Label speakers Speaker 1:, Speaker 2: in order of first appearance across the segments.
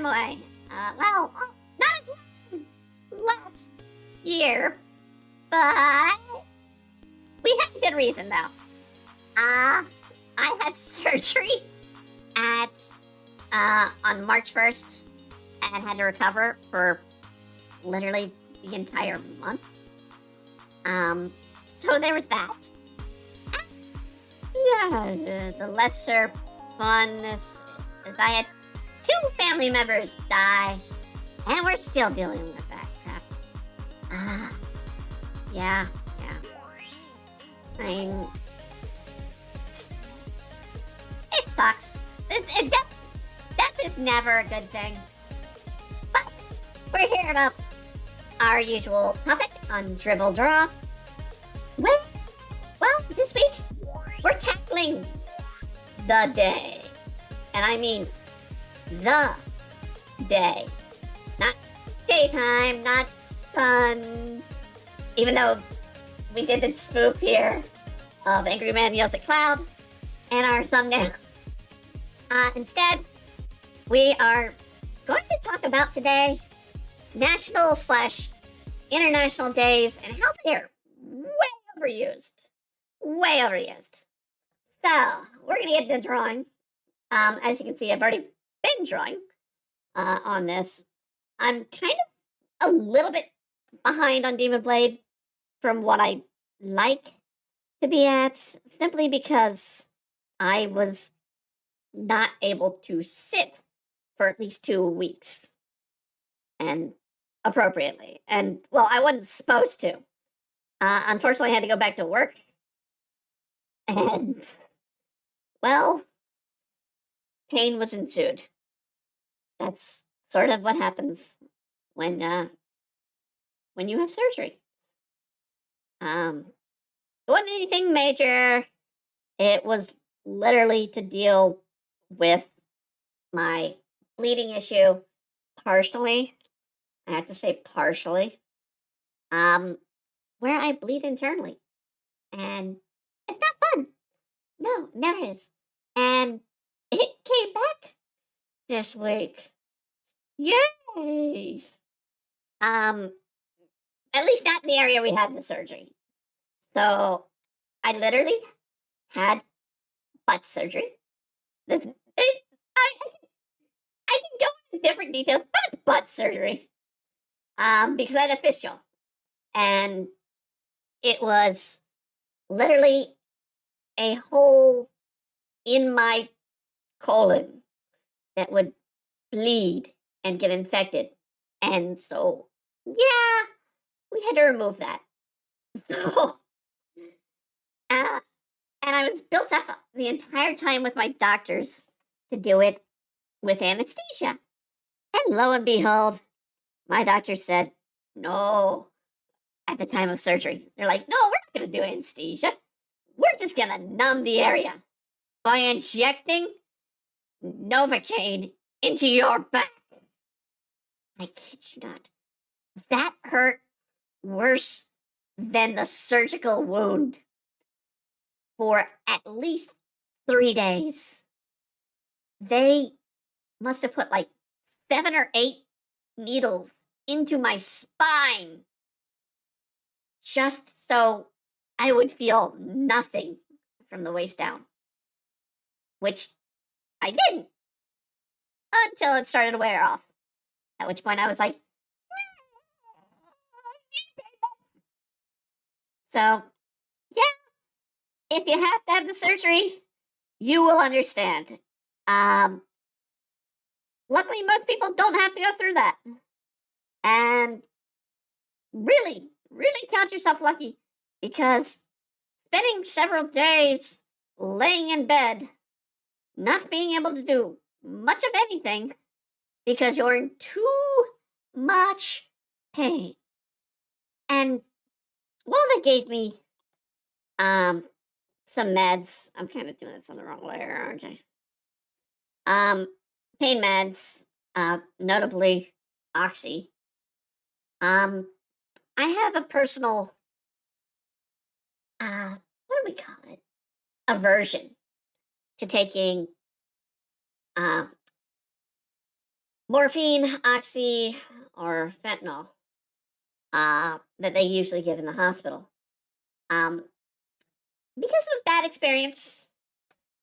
Speaker 1: away. Not as long last year, but we had a good reason though. I had surgery at on March 1st and had to recover for literally the entire month. So there was that. The lesser funness is I had 2 family members die, and we're still dealing with that crap. Yeah. I mean, it sucks. Death is never a good thing. But we're here about our usual topic on Drivel Draw. Well, this week we're tackling the day. And I mean the day. Not daytime, not sun. Even though we did the spoof here of Angry Man Yells at Cloud and our thumbnail. Instead, we are going to talk about today national/international days and how they're way overused. Way overused. So, we're going to get into drawing. As you can see, I've already been drawing on this. I'm kind of a little bit behind on Demon Blade from what I like to be at, simply because I was not able to sit for at least 2 weeks and appropriately. And, well, I wasn't supposed to. Unfortunately, I had to go back to work. And, well, pain was ensued. That's sort of what happens when you have surgery. It wasn't anything major. It was literally to deal with my bleeding issue partially. I have to say partially. Where I bleed internally. And it's not fun. No, never is. And it came back this week. Yay! At least not in the area we had the surgery. So I literally had butt surgery. I can go into different details, but it's butt surgery. Because I had a fistula. And it was literally a hole in my colon that would bleed and get infected. And so, yeah, we had to remove that. So, and I was built up the entire time with my doctors to do it with anesthesia. And lo and behold, my doctor said, no, at the time of surgery. They're like, no, we're not going to do anesthesia. We're just going to numb the area by injecting Novocaine into your back. I kid you not. That hurt worse than the surgical wound for at least 3 days. They must have put like 7 or 8 needles into my spine just so I would feel nothing from the waist down, which I didn't until it started to wear off, at which point I was like, so yeah, if you have to have the surgery, you will understand. Luckily, most people don't have to go through that. And really count yourself lucky, because spending several days laying in bed, not being able to do much of anything because you're in too much pain. And, well, they gave me some meds. I'm kind of doing this on the wrong layer, aren't I? Pain meds, notably Oxy. I have a personal, what do we call it? Aversion to taking morphine, oxy, or fentanyl that they usually give in the hospital. Um, because of a bad experience,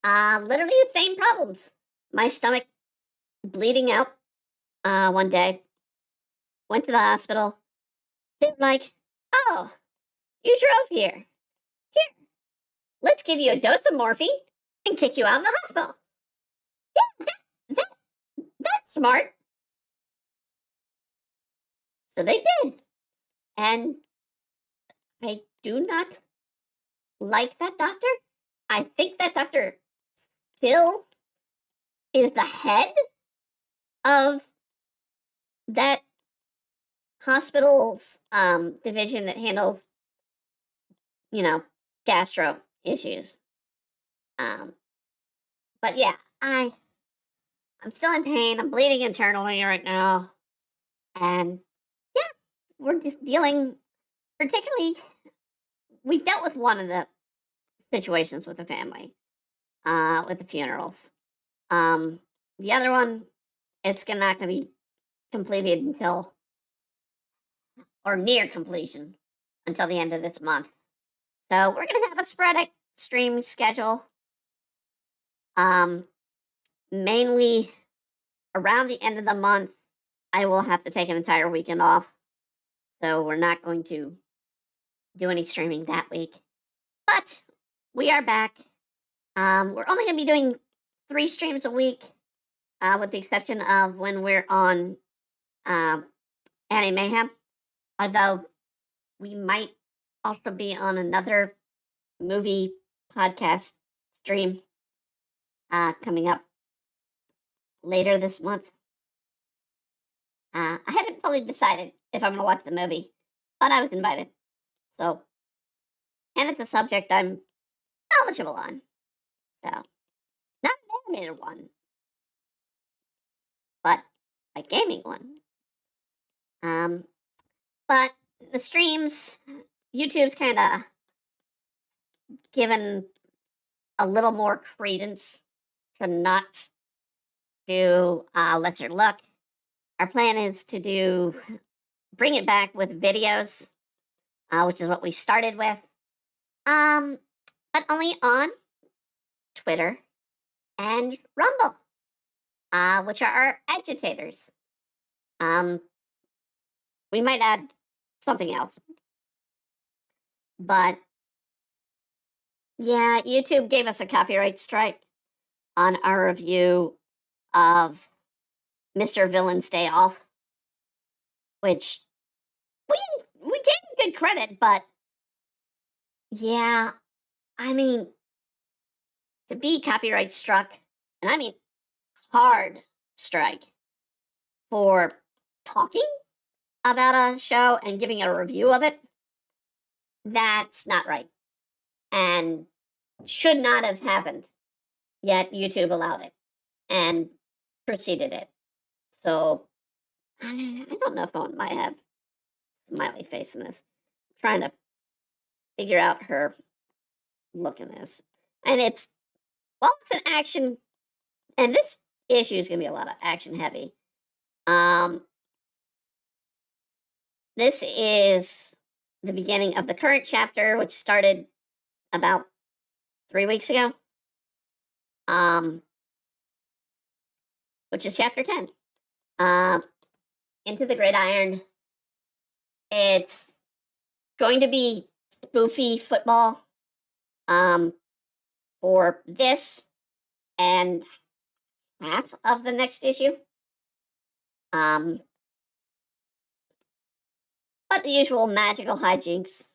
Speaker 1: literally the same problems. My stomach bleeding out one day, went to the hospital. They were like, oh, you drove here. Here, let's give you a dose of morphine and kick you out of the hospital. Yeah, that's smart. So they did. And I do not like that doctor. I think that doctor still is the head of that hospital's division that handles, gastro issues. Um, but yeah, I'm still in pain. I'm bleeding internally right now, and yeah, we're just dealing. Particularly, we've dealt with one of the situations with the family, with the funerals. Um, the other one, it's not going to be completed until, or near completion, until the end of this month. So we're going to have a sporadic stream schedule. Mainly around the end of the month, I will have to take an entire weekend off. So we're not going to do any streaming that week. But we are back. We're only going to be doing 3 streams a week, with the exception of when we're on Anime Mayhem. Although we might also be on another movie podcast stream coming up later this month. I haven't fully decided if I'm going to watch the movie, but I was invited. So, and it's a subject I'm knowledgeable on. So, not an animated one, but a gaming one. But the streams, YouTube's kind of given a little more credence to not do Lesser Luck. Our plan is to bring it back with videos, which is what we started with. But only on Twitter and Rumble, which are our agitators. We might add something else. But yeah, YouTube gave us a copyright strike on our review of Mr. Villain's Day Off, which we gave good credit, but yeah, I mean, to be copyright struck, and I mean hard strike, for talking about a show and giving a review of it, that's not right and should not have happened. Yet YouTube allowed it and proceeded it. So I don't know if I might have smiley face in this. I'm trying to figure out her look in this. And it's an action, and this issue is gonna be a lot of action heavy. This is the beginning of the current chapter, which started about 3 weeks ago. Which is chapter 10. Into the Gridiron. It's going to be spoofy football for this and half of the next issue. But the usual magical hijinks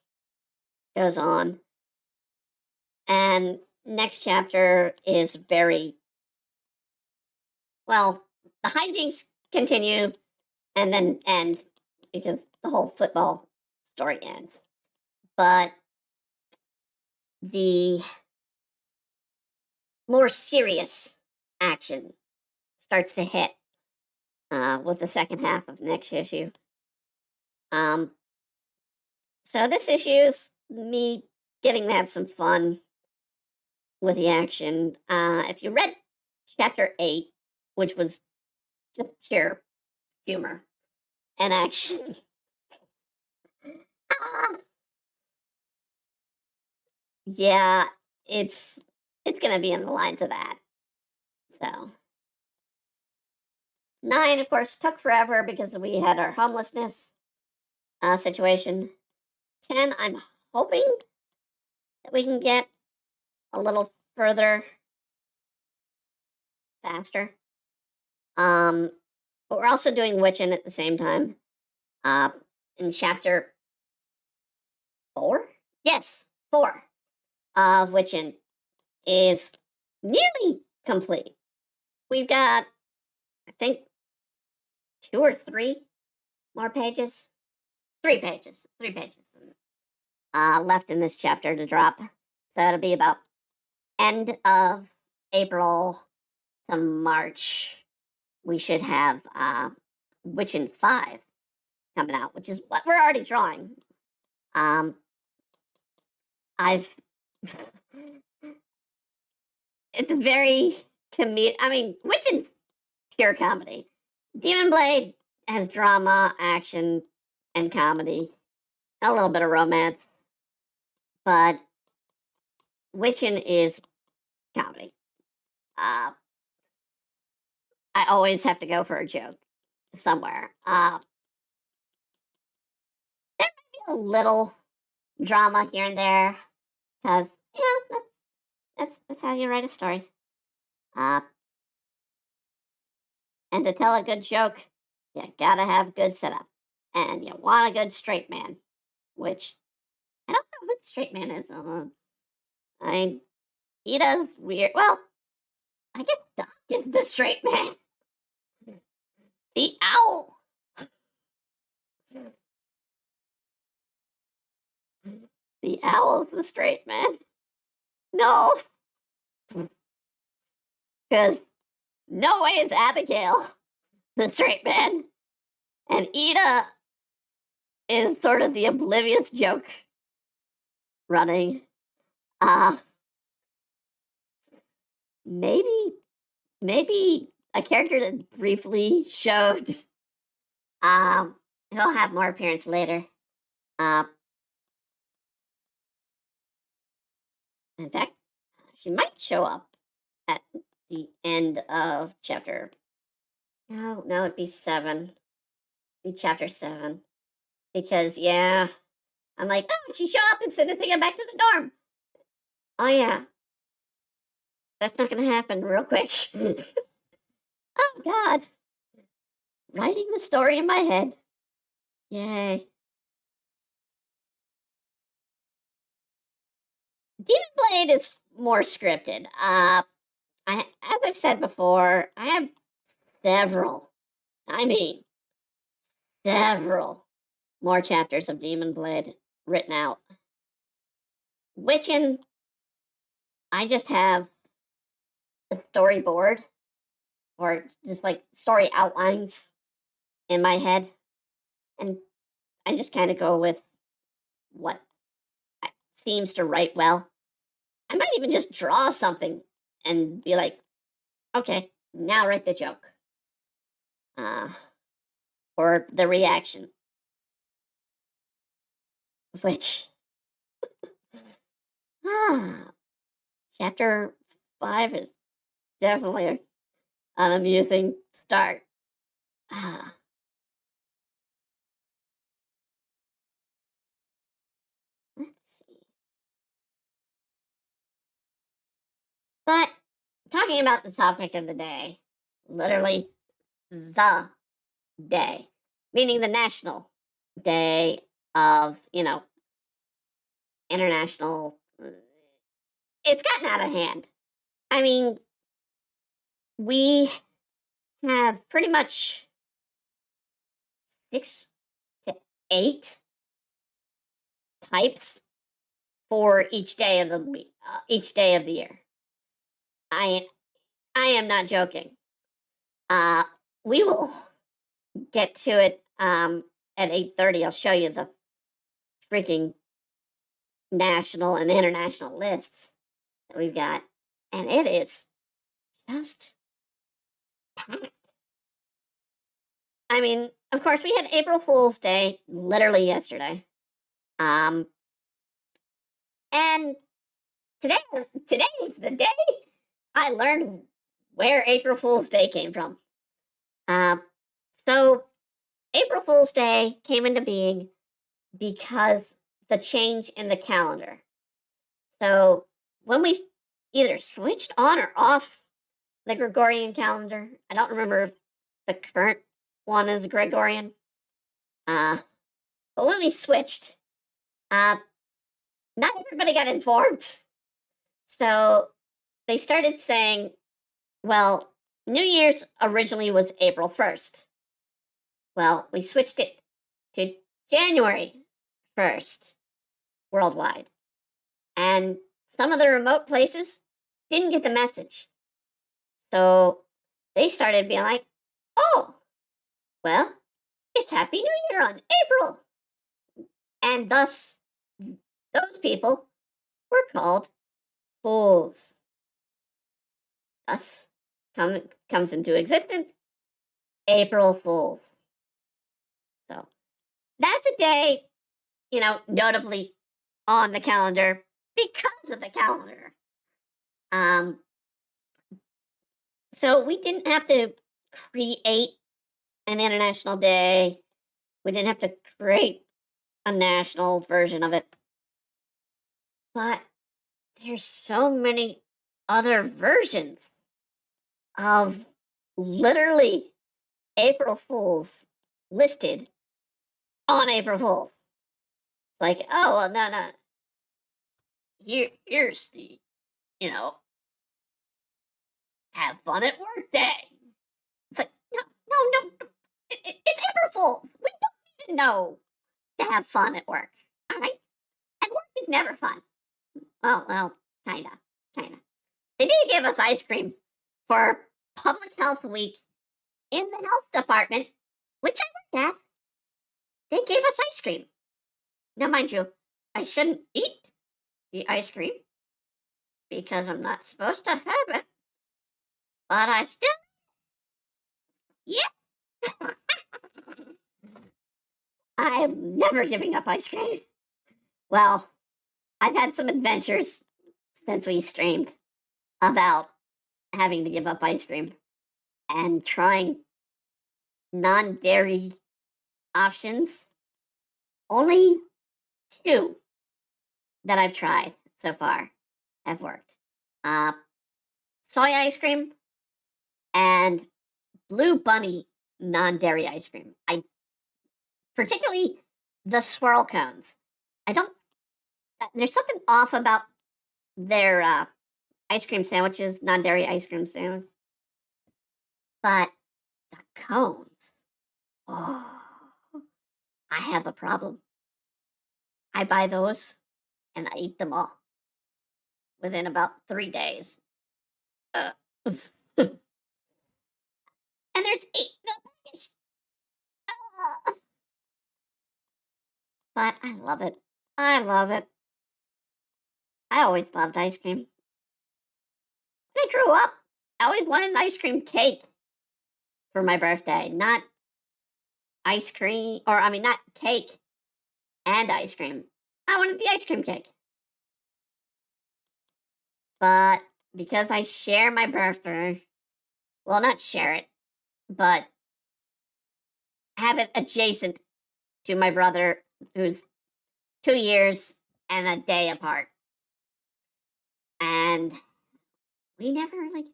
Speaker 1: goes on. And next chapter is very, well, the hijinks continue and then end because the whole football story ends. But the more serious action starts to hit with the second half of next issue. So this issue is me getting to have some fun with the action. If you read chapter 8, which was just pure humor and action. Ah, yeah, it's gonna be in the lines of that. So 9, of course, took forever because we had our homelessness situation. 10, I'm hoping that we can get a little further faster. Um, but we're also doing Witchin at the same time. Uh, in chapter 4? Yes, 4 of Witchin is nearly complete. We've got, I think, 2 or 3 more pages. 3 pages left in this chapter to drop. So it'll be about end of April to March. We should have Witchin 5 coming out, which is what we're already drawing. I've it's very I mean, Witchin's pure comedy. Demon Blade has drama, action, and comedy, a little bit of romance, but Witchin is comedy. I always have to go for a joke somewhere. There might be a little drama here and there, because that's how you write a story. Uh, and to tell a good joke, you gotta have good setup, and you want a good straight man, which I don't know what straight man is. I mean, he does weird. Well, I guess Doc is the straight man. The owl. The owl's the straight man. No, because no way it's Abigail, the straight man, and Ida is sort of the oblivious joke running. Uh maybe maybe a character that briefly showed. Um, he'll have more appearance later. Uh, in fact, she might show up at the end of chapter. No, it'd be 7. It'd be chapter 7. Because yeah, I'm like, oh, she show up as soon as they get back to the dorm. Oh yeah, that's not gonna happen real quick. Oh God, writing the story in my head. Yay. Demon Blade is more scripted. As I've said before, I have several, I mean, several more chapters of Demon Blade written out. Witchin, I just have a storyboard or just like story outlines in my head, and I just kind of go with what seems to write well. I might even just draw something and be like, okay, now write the joke. Or the reaction. Which, ah, chapter 5 is definitely an amusing start. Ah, let's see. But talking about the topic of the day, literally the day, meaning the national day of, international. It's gotten out of hand. I mean, we have pretty much 6 to 8 types for each day of the week, each day of the year. I I am not joking. Uh, we will get to it at 8:30. I'll show you the freaking national and international lists that we've got, and it is just packed. I mean, of course, we had April Fool's Day literally yesterday. Um, and today, today's the day I learned where April Fool's Day came from. Um, so April Fool's Day came into being because the change in the calendar. So when we either switched on or off the Gregorian calendar, I don't remember if the current one is Gregorian. Uh, but when we switched, uh, not everybody got informed. So they started saying, well, New Year's originally was April 1st. Well, we switched it to January 1st worldwide. And some of the remote places didn't get the message. So they started being like, oh, well, it's Happy New Year on April. And thus, those people were called fools. Thus comes into existence April Fools. So that's a day, notably on the calendar because of the calendar. Um, so we didn't have to create an international day. We didn't have to create a national version of it. But there's so many other versions of literally April Fools listed on April Fools. It's like, oh, well, no. Here's the, you know, have fun at work day. It's like, no. It's April Fools. We don't need to know to have fun at work. All right? And work is never fun. Well, kinda. They did give us ice cream for Public Health Week in the health department, which I worked at. They gave us ice cream. Now, mind you, I shouldn't eat the ice cream because I'm not supposed to have it, but I still, yeah, I'm never giving up ice cream. Well, I've had some adventures since we streamed about having to give up ice cream and trying non dairy options. Only two that I've tried so far have worked. Uh, Soy ice cream and Blue Bunny non-dairy ice cream. I particularly the swirl cones. I don't. There's something off about their ice cream sandwiches, non-dairy ice cream sandwiches, but the cones. Oh, I have a problem. I buy those and I eat them all within about 3 days. Uh, and there's 8 in the package. But I love it. I love it. I always loved ice cream. When I grew up, I always wanted an ice cream cake for my birthday, not ice cream, or I mean, not cake and ice cream. I wanted the ice cream cake. But because I share my birthday, well, not share it, but have it adjacent to my brother, who's 2 years and a day apart. And we never really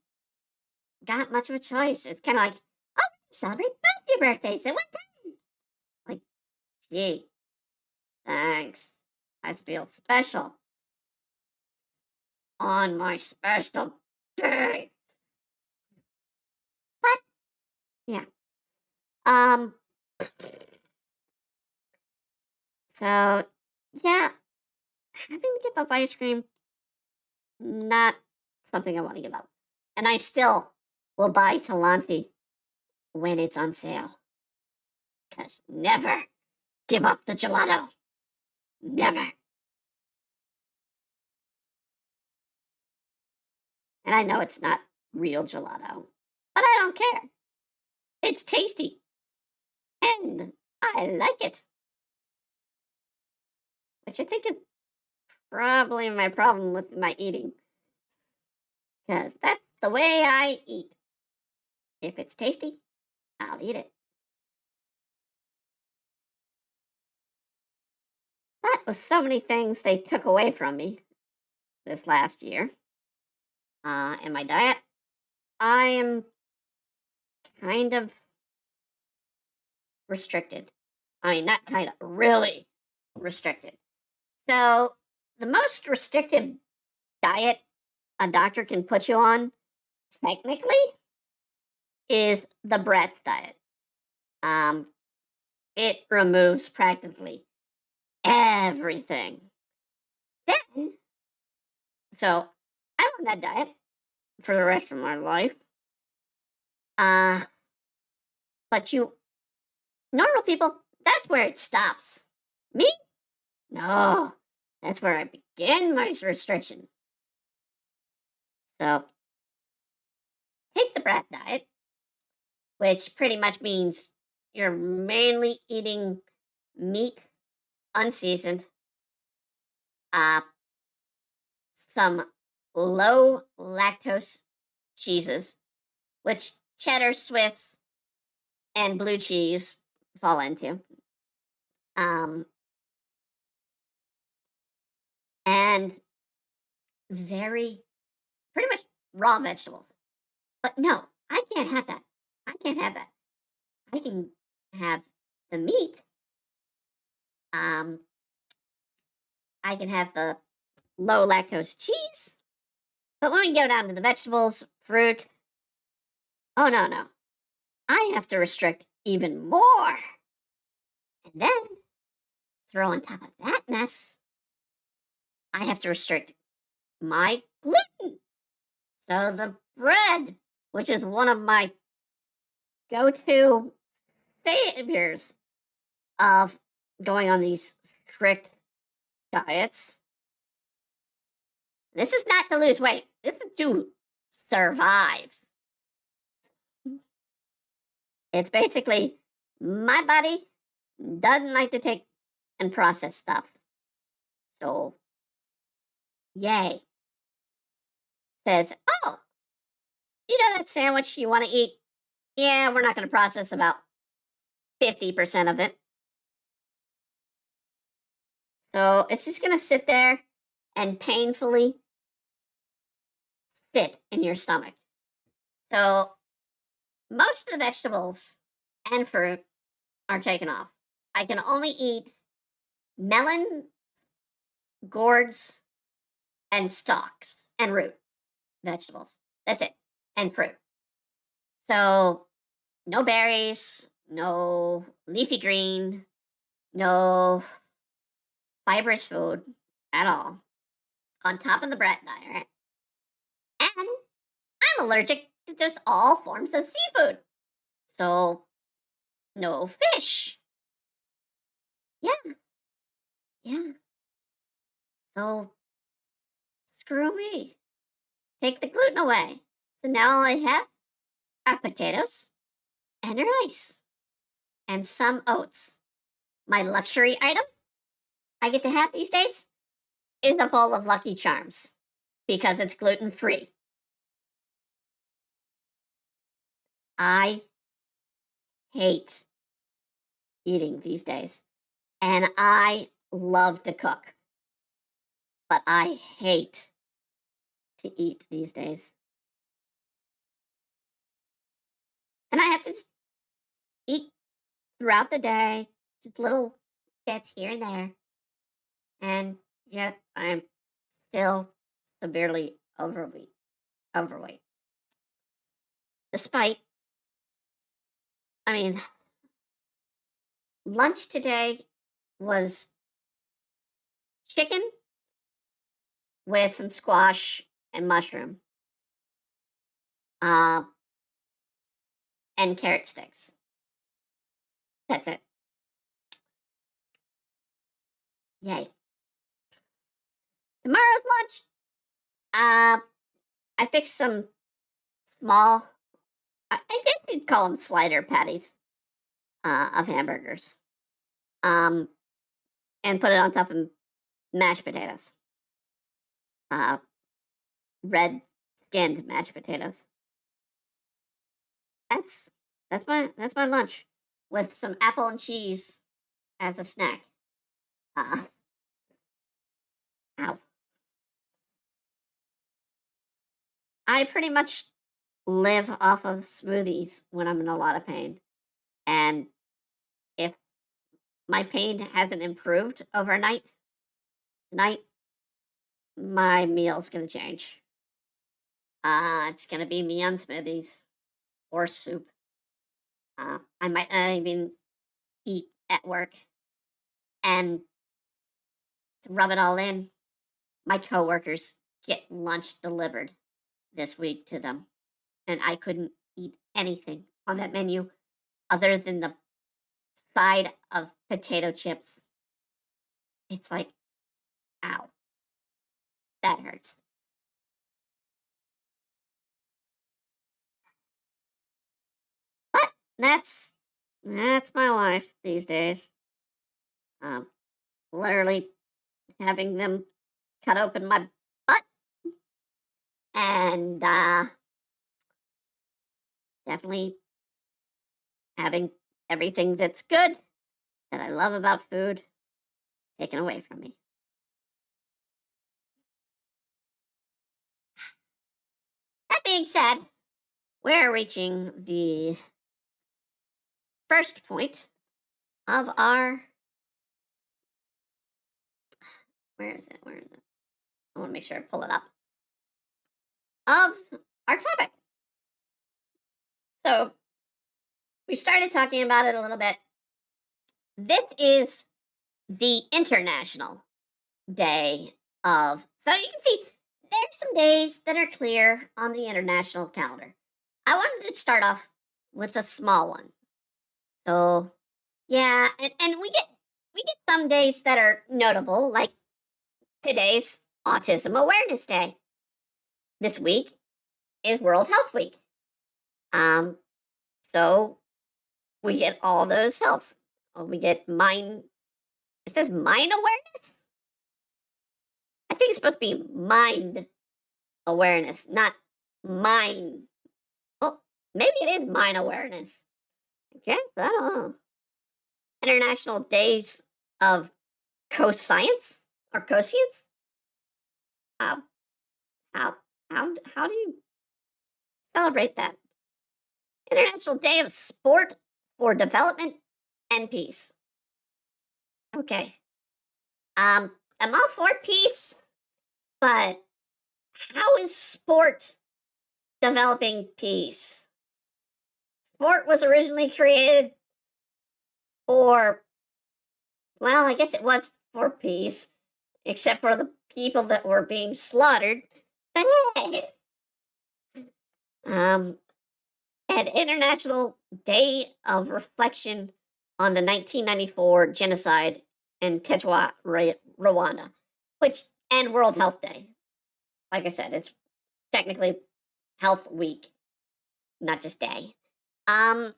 Speaker 1: got much of a choice. It's kind of like, oh, celebrate both your birthdays at one time. Like, gee, thanks. I feel special on my special day. But yeah. Um so yeah, having to give up ice cream, not something I want to give up. And I still will buy Talenti when it's on sale. Cause never give up the gelato. Never. And I know it's not real gelato, but I don't care. It's tasty. and I like it. Which I think is probably my problem with my eating, because that's the way I eat. If it's tasty, I'll eat it. That was so many things they took away from me this last year. In my diet, I am kind of restricted. I mean, not kind of, really restricted. So, the most restrictive diet a doctor can put you on, technically, is the breath diet. Um, it removes practically everything. Then, so I'm on that diet for the rest of my life. Uh, but normal people, that's where it stops. Me? No, that's where I begin my restriction. So, take the brat diet, which pretty much means you're mainly eating meat, unseasoned, uh, some low lactose cheeses, which cheddar, Swiss, and blue cheese fall into. Um, and very, pretty much raw vegetables. But no, I can't have that. I can't have that. I can have the meat. Um, I can have the low lactose cheese. But when we go down to the vegetables, fruit, oh no, no. I have to restrict even more. And then throw on top of that mess, I have to restrict my gluten. So the bread, which is one of my go-to saviors of going on these strict diets. This is not to lose weight. This is to survive. It's basically my body doesn't like to take and process stuff. So, yay. Says, oh, you know that sandwich you want to eat? Yeah, we're not going to process about 50% of it. So it's just going to sit there and painfully sit in your stomach. So most of the vegetables and fruit are taken off. I can only eat melon, gourds, and stalks and root vegetables. That's it. And fruit. So no berries, no leafy green, no fibrous food at all. On top of the bread diet. And I'm allergic to just all forms of seafood. So no fish. Yeah, yeah. So screw me. Take the gluten away. So now all I have are potatoes and rice and some oats. My luxury item I get to have these days is a bowl of Lucky Charms because it's gluten free. I hate eating these days, and I love to cook, but I hate to eat these days. And I have to just eat throughout the day, just little bits here and there. And yet I'm still severely overweight. Despite, I mean, lunch today was chicken with some squash and mushroom, uh, and carrot sticks. That's it. Yay. Tomorrow's lunch, I fixed some small, I guess you'd call them slider patties. of hamburgers, um, and put it on top of mashed potatoes, uh, red skinned mashed potatoes. That's that's my lunch with some apple and cheese as a snack. Uh, ow. I pretty much live off of smoothies when I'm in a lot of pain, and if my pain hasn't improved overnight, tonight my meal's gonna change. It's gonna be me on smoothies or soup. I might not even eat at work, and to rub it all in, my coworkers get lunch delivered this week to them, and I couldn't eat anything on that menu other than the side of potato chips. It's like, ow, that hurts. But that's my life these days. Um, Literally having them cut open my butt and definitely having everything that's good that I love about food taken away from me. That being said, we're reaching the first point of our where is it? Where is it? I want to make sure I pull it up. Of our topic. So we started talking about it a little bit. This is the International Day of. So you can see there's some days that are clear on the international calendar. I wanted to start off with a small one. So yeah, and we get some days that are notable, like today's Autism Awareness Day. This week is World Health Week. Um, so we get all those healths. We get mind. It says mind awareness. I think it's supposed to be mind awareness, not mind. Well, maybe it is mind awareness. I guess I don't know. International Days of Co-Science or Co-Science. How how how do you celebrate that? International Day of Sport for Development and Peace. Okay. I'm all for peace, but how is sport developing peace? Sport was originally created for, well, I guess it was for peace, except for the people that were being slaughtered. But hey, um, an International Day of Reflection on the 1994 genocide in Tetwa, Rwanda, which and World Health Day. Like I said, it's technically Health Week, not just day. Um,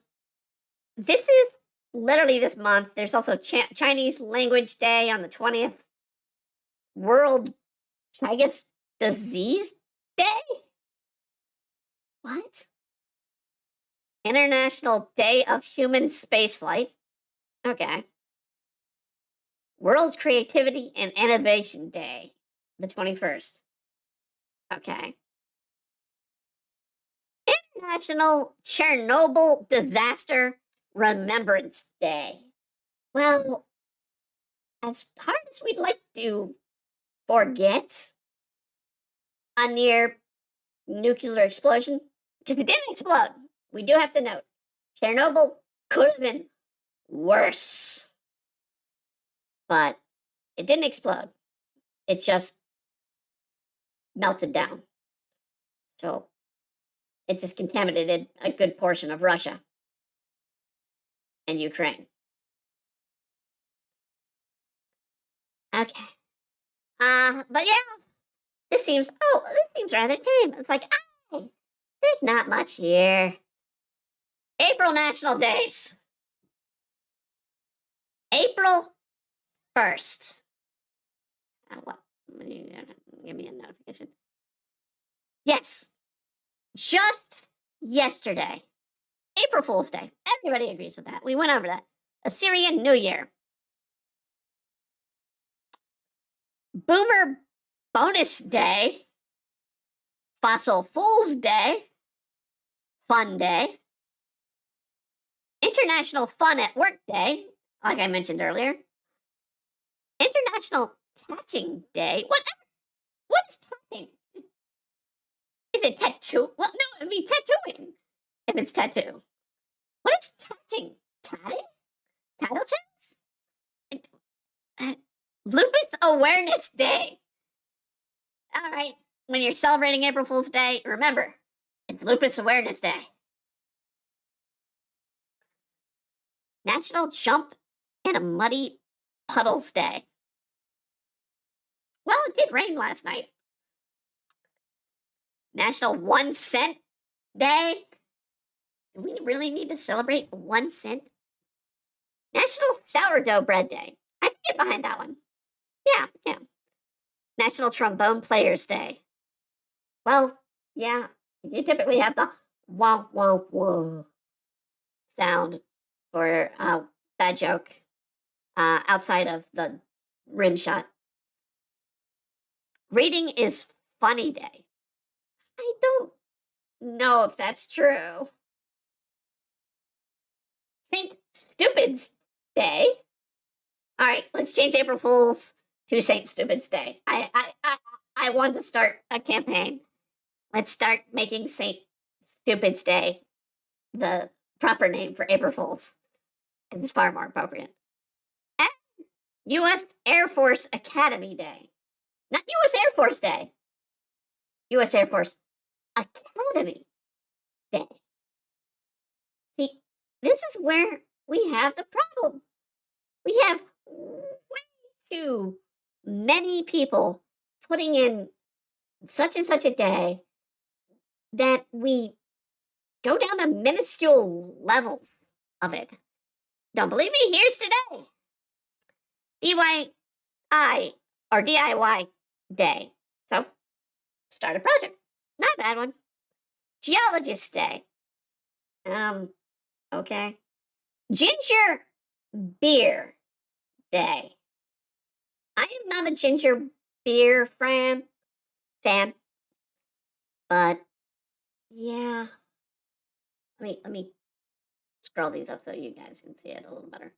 Speaker 1: this is literally this month. There's also Chinese Language Day on the 20th, World Chagas Disease Day. What? International Day of Human Spaceflight. Okay. World Creativity and Innovation Day, the 21st. Okay. International Chernobyl Disaster Remembrance Day. Well, as hard as we'd like to forget a near nuclear explosion, because it didn't explode, we do have to note Chernobyl could have been worse, but it didn't explode. It just melted down. So it just contaminated a good portion of Russia and Ukraine. Okay. But yeah, this seems rather tame. It's like, there's not much here. April National Days. April 1st. What? Give me a notification. Yes, just yesterday. April Fool's Day. Everybody agrees with that. We went over that. Assyrian New Year. Boomer Bonus Day. Fossil Fool's Day. Fun Day. International Fun at Work Day, like I mentioned earlier. International Tatting Day. What's tatting? Is it tattoo? Well, no, it'd be tattooing if it's tattoo. What is tatting? Tatting? Tattle chats? Lupus Awareness Day. All right, when you're celebrating April Fool's Day, remember, it's Lupus Awareness Day. National Jump in a Muddy Puddles Day. Well, it did rain last night. National 1 Cent Day. Do we really need to celebrate 1 cent? National Sourdough Bread Day. I can get behind that one. Yeah. National Trombone Players Day. Well, yeah, you typically have the wah wah wah sound for bad joke outside of the rim shot. Reading is Funny Day. I don't know if that's true. Saint Stupid's Day. All right, let's change April Fools to Saint Stupid's Day. I want to start a campaign. Let's start making Saint Stupid's Day the proper name for April Fools. It's far more appropriate. And U.S. Air Force Academy Day. Not U.S. Air Force Day. U.S. Air Force Academy Day. See, this is where we have the problem. We have way too many people putting in such and such a day that we go down to minuscule levels of it. Don't believe me? Here's today. DIY or DIY Day. So, start a project. Not a bad one. Geologist Day. Okay. Ginger Beer Day. I am not a ginger beer fan, but yeah. Let me scroll these up so you guys can see it a little better.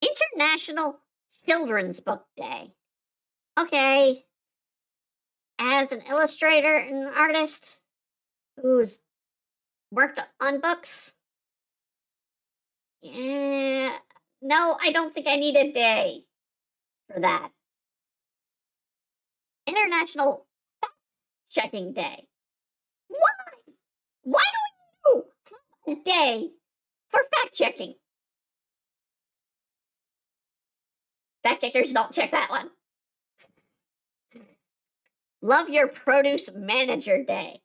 Speaker 1: International Children's Book Day. Okay. As an illustrator and artist who's worked on books, yeah, no, I don't think I need a day for that. International Fact Checking Day. Why? Why do we have a day for fact checking? Fact checkers don't check that one. Love Your Produce Manager Day.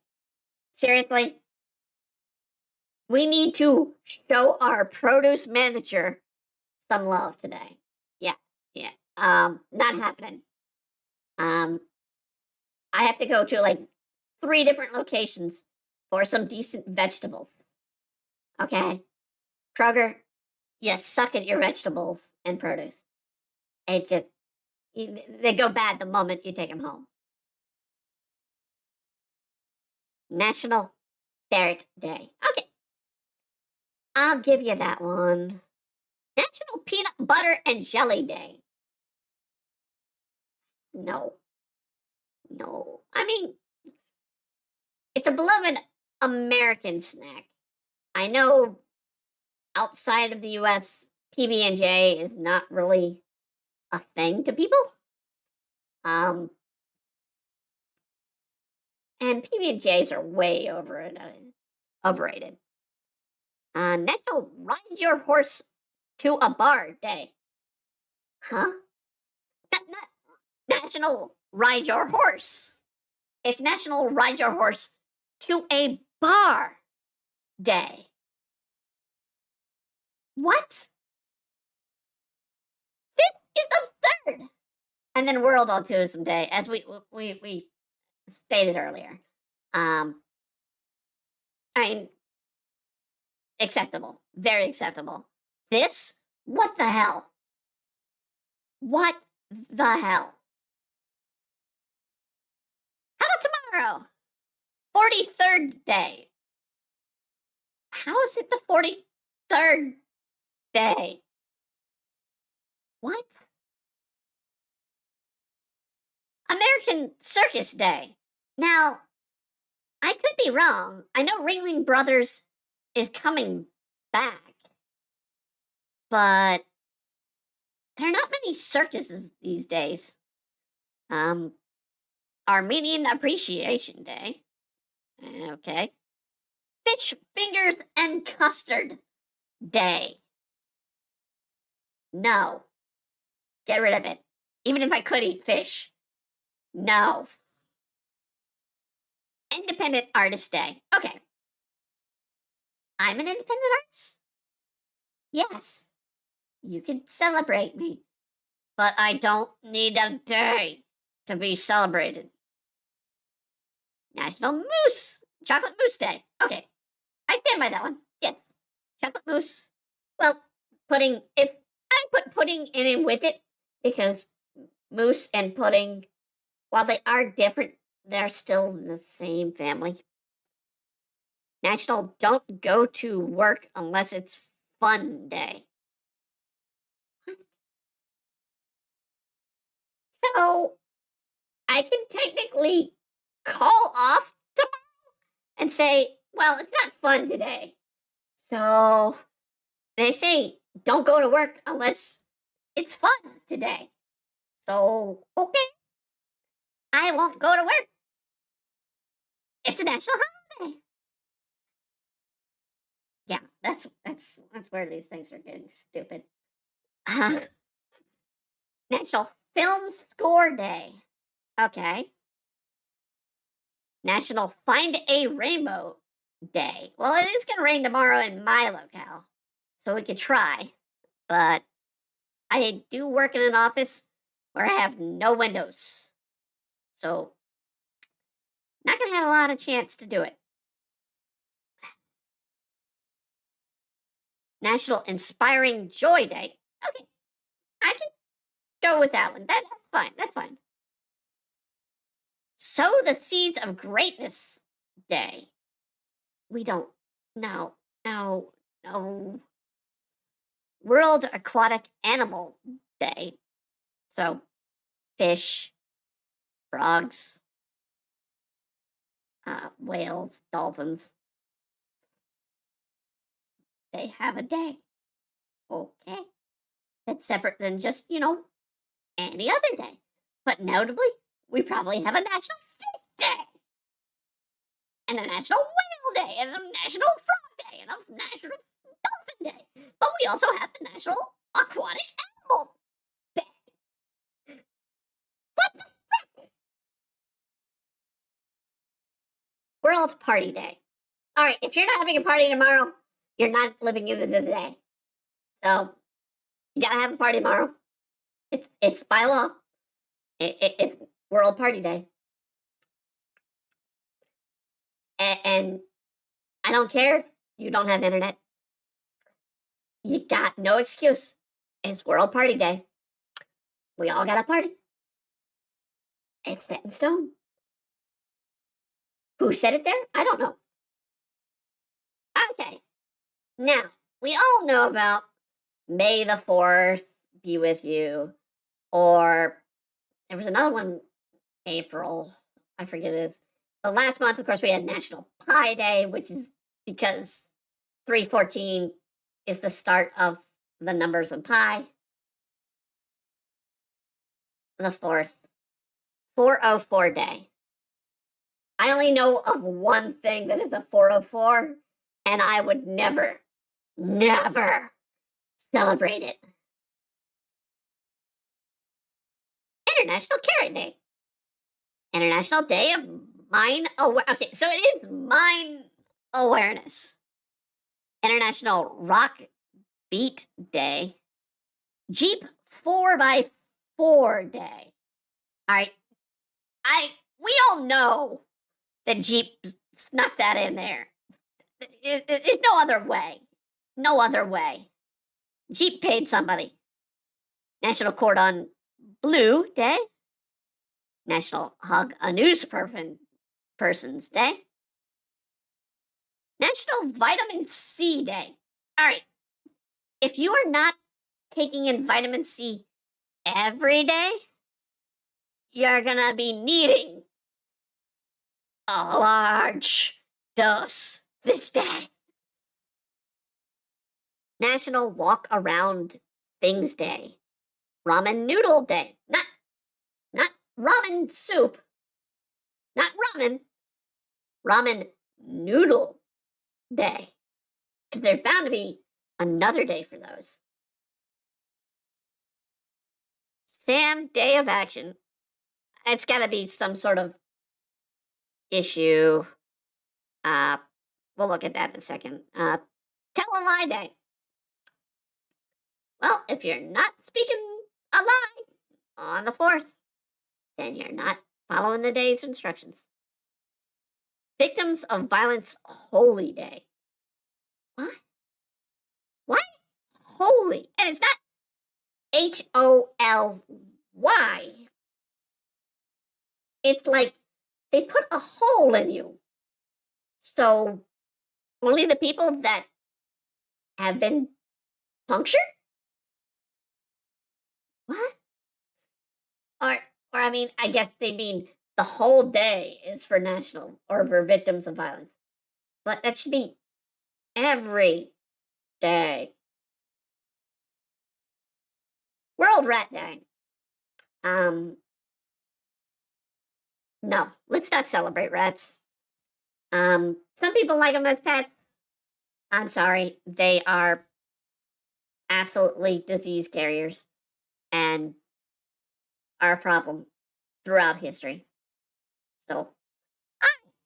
Speaker 1: Seriously? We need to show our produce manager some love today. Yeah. Not happening. I have to go to like 3 different locations for some decent vegetables. Okay? Kroger, you suck at your vegetables and produce. It just, they go bad the moment you take them home. National Ferret Day. Okay. I'll give you that one. National Peanut Butter and Jelly Day. No. I mean, it's a beloved American snack. I know outside of the US, PB&J is not really a thing to people. And PB&Js are way overrated. National Ride Your Horse to a Bar Day. Huh? Not National Ride Your Horse. It's National Ride Your Horse to a Bar Day. What? is absurd. And then World Autism Day, as we stated earlier. I mean, acceptable, very acceptable. This, what the hell? What the hell? How about tomorrow? 43rd day. How is it the 43rd day? What? American Circus Day. Now, I could be wrong. I know Ringling Brothers is coming back, but there are not many circuses these days. Armenian Appreciation Day. Okay. Fish Fingers and Custard Day. No. Get rid of it. Even if I could eat fish. No. Independent Artist Day. Okay. I'm an independent artist? Yes. You can celebrate me. But I don't need a day to be celebrated. National Chocolate Mousse Day. Okay. I stand by that one. Yes. Chocolate mousse. Well, pudding. If I put pudding in it with it, because mousse and pudding, while they are different, they're still the same family. National Don't Go to Work Unless It's Fun Day. So I can technically call off tomorrow and say, well, it's not fun today. So they say, don't go to work unless it's fun today. So, okay. I won't go to work. It's a national holiday. Yeah, that's where these things are getting stupid. National Film Score Day. Okay. National Find a Rainbow Day. Well, it is going to rain tomorrow in my locale, so we could try. But I do work in an office where I have no windows, so not going to have a lot of chance to do it. National Inspiring Joy Day. Okay, I can go with that one. That's fine. That's fine. Sow the Seeds of Greatness Day. We don't. No. World Aquatic Animal Day. So, fish, frogs, whales, dolphins. They have a day. Okay. That's separate than just, any other day. But notably, we probably have a National Fish Day, and a National Whale Day, and a National Frog Day, and a National Dolphin Day. But we also have the National Aquatic Animal Day. What the frick? World Party Day. All right, if you're not having a party tomorrow, you're not living in the day. So you gotta have a party tomorrow. It's by law. It's World Party Day. And I don't care if you don't have internet. You got no excuse. It's World Party Day. We all got a party. It's set in stone. Who said it there? I don't know. Okay. Now, we all know about May the 4th be with you. Or there was another one, April. I forget it is. But last month, of course, we had National Pi Day, which is because 314 is the start of the numbers of pi. The 4th, 404 Day. I only know of one thing that is a 404, and I would never celebrate it. International Carrot Day. International Day of Mine Awareness. Okay, so it is Mine Awareness. International Rock Beat Day. Jeep 4x4 day. All right. We all know that Jeep snuck that in there. There's no other way. No other way. Jeep paid somebody. National Cordon Bleu Day. National Hug a Person's Day. National Vitamin C Day. All right. If you are not taking in vitamin C every day, you're going to be needing a large dose this day. National Walk Around Things Day. Ramen Noodle Day. Not ramen soup. Not ramen. Ramen Noodle Day. Because there's bound to be another day for those. Sam Day of Action. It's got to be some sort of issue. We'll look at that in a second. Tell a lie day. Well, if you're not speaking a lie on the 4th, then you're not following the day's instructions. Victims of Violence Holy Day. What? What? Holy. And it's not HOLY. It's like they put a hole in you. So only the people that have been punctured? What? Or I mean, I guess they mean the whole day is for national or for victims of violence. But that should be every day. World Rat Day. No, let's not celebrate rats. Some people like them as pets. I'm sorry, they are absolutely disease carriers and are a problem throughout history. So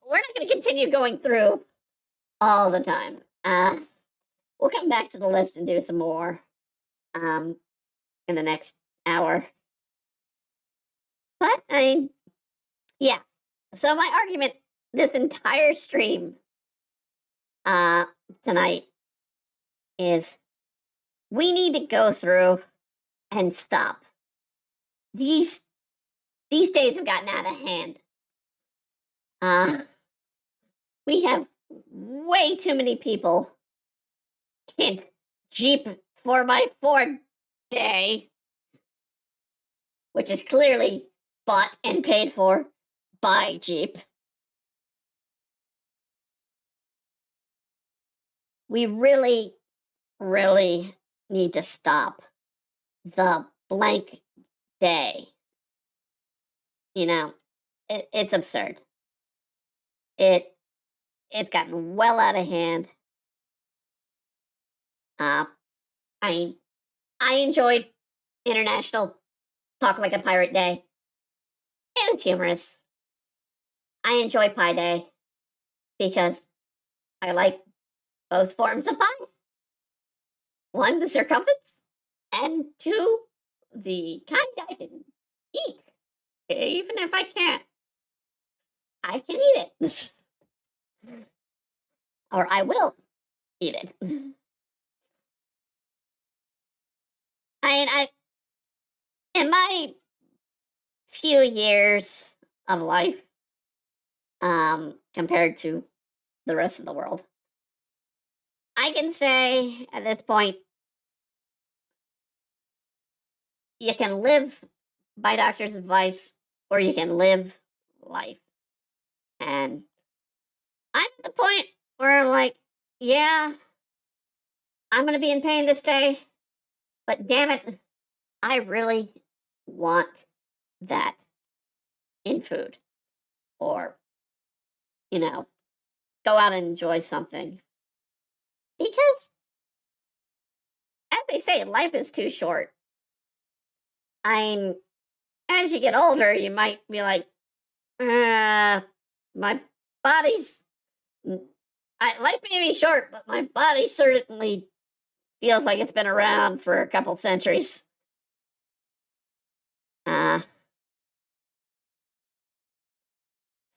Speaker 1: we're not going to continue going through all the time. We'll come back to the list and do some more in the next hour. But I mean, yeah. So my argument this entire stream tonight is we need to go through and stop. These days have gotten out of hand. We have way too many people in Jeep 4x4 Day, which is clearly bought and paid for by Jeep. We really, really need to stop the blank day. You know, it's absurd. It's gotten well out of hand. I mean, I enjoyed International Talk Like a Pirate Day. It was humorous. I enjoy Pi Day because I like both forms of pie. 1, the circumference, and 2, the kind I can eat. Even if I can't, I can eat it. Or I will eat it. In my few years of life, compared to the rest of the world, I can say at this point, you can live by doctor's advice or you can live life. And I'm at the point where I'm like, yeah, I'm going to be in pain this day, but damn it, I really want that in food. Or, go out and enjoy something. Because, as they say, life is too short. As you get older, you might be like, my body's. Life may be short, but my body certainly feels like it's been around for a couple centuries. Uh,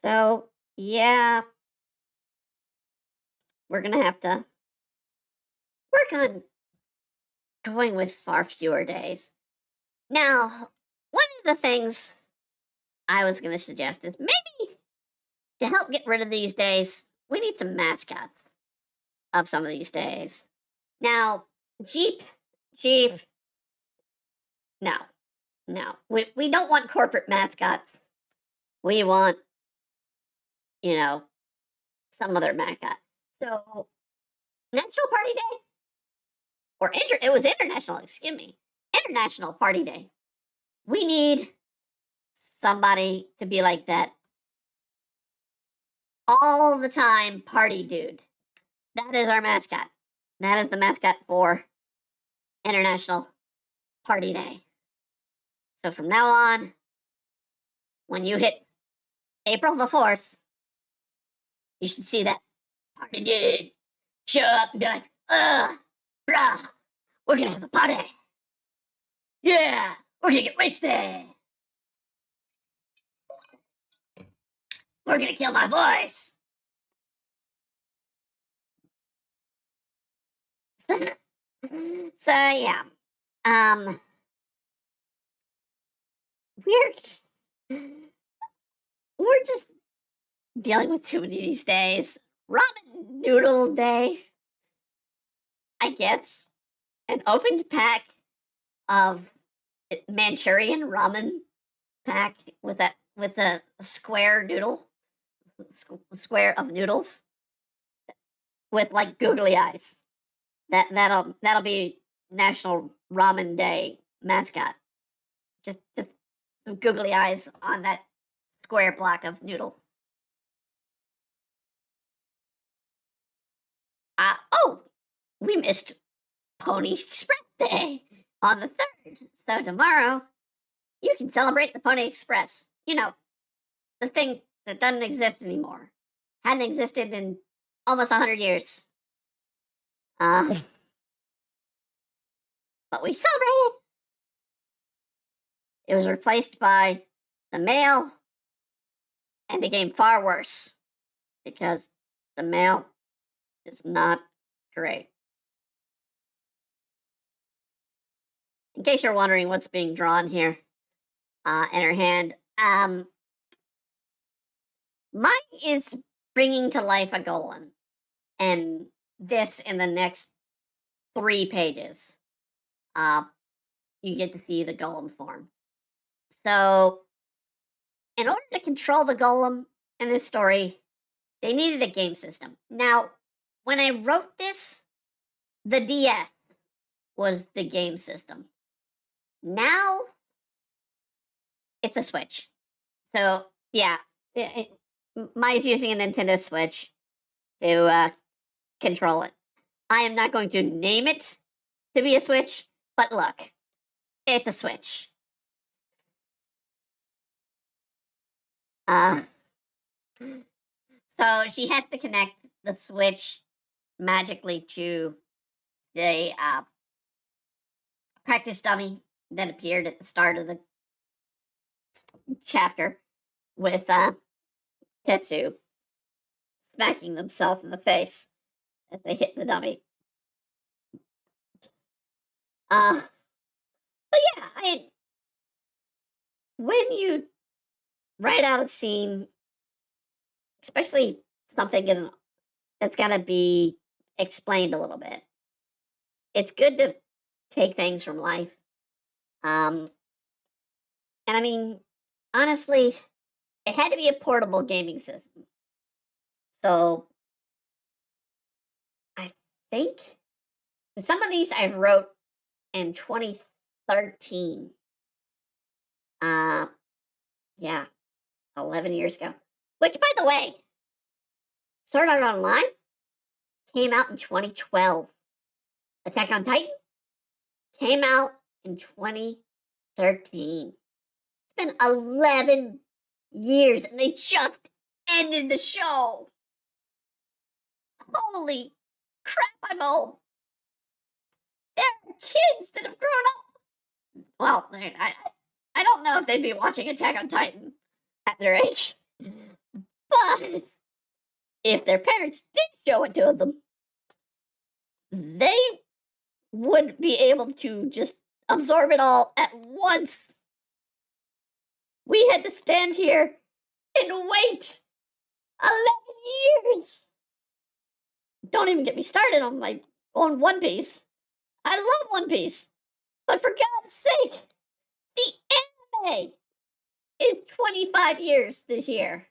Speaker 1: so, yeah, we're going to have to work on going with far fewer days. Now, one of the things I was going to suggest is maybe to help get rid of these days, we need some mascots of some of these days. Now, Jeep, Jeep, no, no. We don't want corporate mascots. We want, you know, some other mascot. So, National Party Day, or it was International, excuse me, International Party Day. We need somebody to be like that all the time party dude. That is our mascot. That is the mascot for International Party Day. So from now on, when you hit April the 4th, you should see that party dude show up and be like, brah, we're gonna have a party. Yeah, we're gonna get wasted. We're gonna kill my voice. So yeah, um, we're just dealing with too many these days. Ramen noodle day, I guess. An opened pack of Manchurian ramen pack with a square noodle, square of noodles with like googly eyes. That'll be National Ramen Day mascot. Just some googly eyes on that square block of noodle. Oh, we missed Pony Express Day on the 3rd. So tomorrow, you can celebrate the Pony Express. You know, the thing that doesn't exist anymore. Hadn't existed in almost 100 years. But we celebrated. It was replaced by the mail and became far worse because the mail is not great. In case you're wondering what's being drawn here in her hand, mine is bringing to life a golem, and this in the next 3 pages, you get to see the golem form. So, in order to control the golem in this story, they needed a game system. Now, when I wrote this, the DS was the game system. Now, it's a Switch. So, yeah, mine's using a Nintendo Switch to control it. I am not going to name it to be a Switch, but look, it's a Switch. So she has to connect the Switch magically to the practice dummy that appeared at the start of the chapter with Tetsu smacking themselves in the face as they hit the dummy. But yeah, when you write out a scene, especially something that's got to be explained a little bit, it's good to take things from life. And I mean, honestly, it had to be a portable gaming system. So I think some of these I wrote in 2013. Yeah, 11 years ago. Which, by the way, Sword Art Online came out in 2012. Attack on Titan came out in 2013. It's been 11 years and they just ended the show. Holy crap, I'm old. There are kids that have grown up. Well, I I don't know if they'd be watching Attack on Titan at their age. But if their parents did show it to them, they would be able to just absorb it all at once. We had to stand here and wait 11 years. Don't even get me started on One Piece. I love One Piece, but for God's sake, the anime is 25 years this year.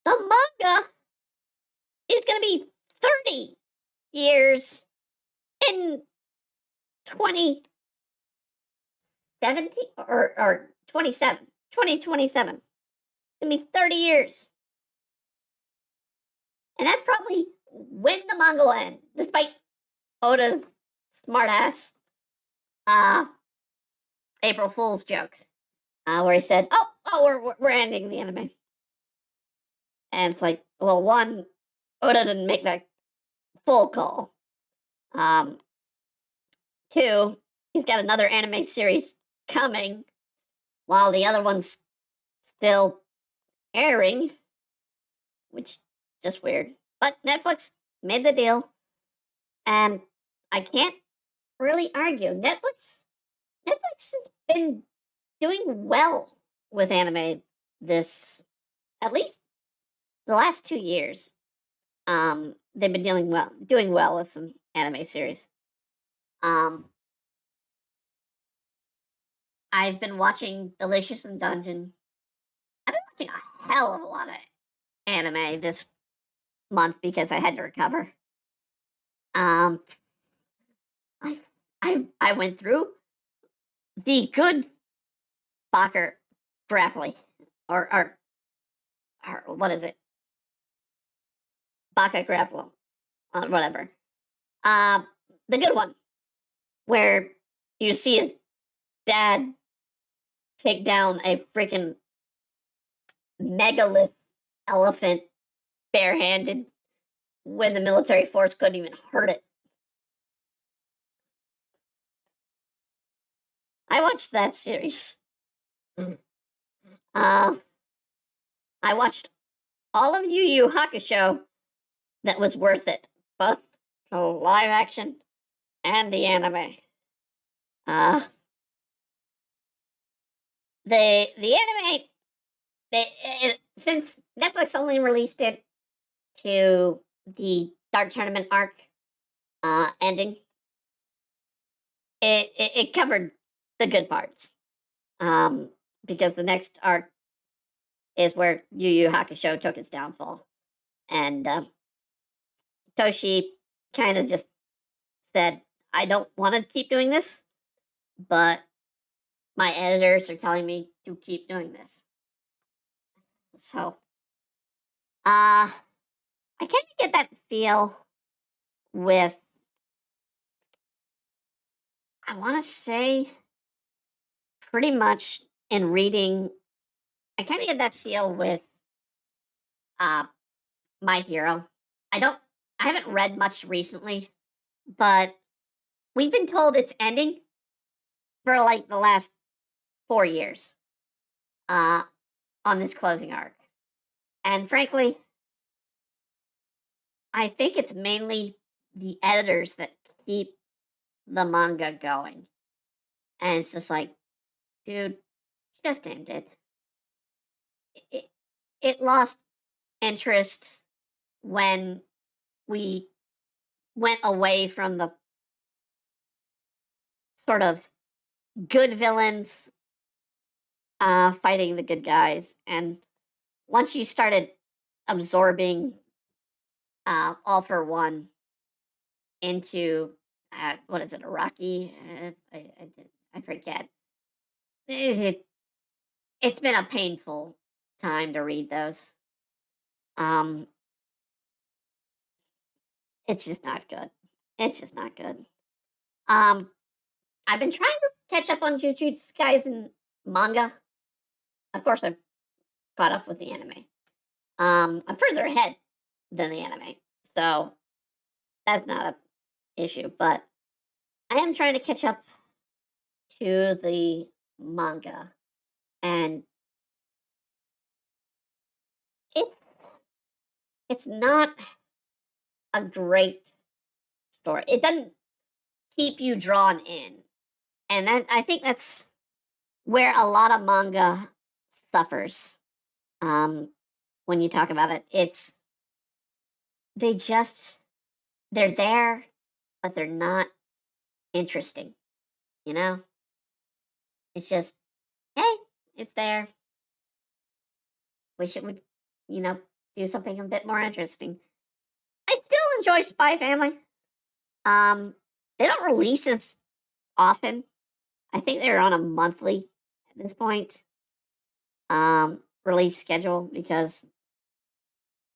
Speaker 1: The manga is going to be 30 years in 2017 or 27, 2027. It's going to be 30 years. And that's probably when the manga will end, despite Oda's smartass April Fool's joke, where he said, "Oh, we're ending the anime." And it's like, well, one, Oda didn't make that full call. Two, he's got another anime series coming while the other one's still airing, which is just weird. But Netflix made the deal, and I can't really argue. Netflix has been doing well with anime at least the last 2 years. They've been doing well with some anime series. I've been watching Delicious in Dungeon. I've been watching a hell of a lot of anime this month because I had to recover. I went through the good Bacher Grappling, or what is it? Baka Grappling, whatever. The good one, where you see his dad take down a freaking megalith elephant barehanded when the military force couldn't even hurt it. I watched that series. I watched all of Yu Yu Hakusho that was worth it, both the live action and the anime. The anime, since Netflix only released it to the Dark Tournament arc ending, it covered the good parts. Because the next arc is where Yu Yu Hakusho took its downfall. And Toshi kind of just said, I don't want to keep doing this, but my editors are telling me to keep doing this. So, I kind of get that feel with, I want to say, pretty much in reading, I kind of get that feel with My Hero. I haven't read much recently, but we've been told it's ending for like the last 4 years on this closing arc. And frankly, I think it's mainly the editors that keep the manga going. And it's just like, dude, it's just ended. It lost interest when we went away from the sort of good villains fighting the good guys. And once you started absorbing All for One into, what is it, Iraqi? I forget. It's been a painful time to read those. It's just not good. It's just not good. I've been trying to catch up on Jujutsu Kaisen manga. Of course, I've caught up with the anime. I'm further ahead than the anime, so that's not an issue. But I am trying to catch up to the manga, and it it's not a great story. It doesn't keep you drawn in, and I think that's where a lot of manga suffers. Um, when you talk about it, they just they're there, but they're not interesting. You know, it's just hey, it's there. Wish it would, you know, do something a bit more interesting. I still enjoy Spy Family. Um, they don't release as often. I think they're on a monthly at this point release schedule because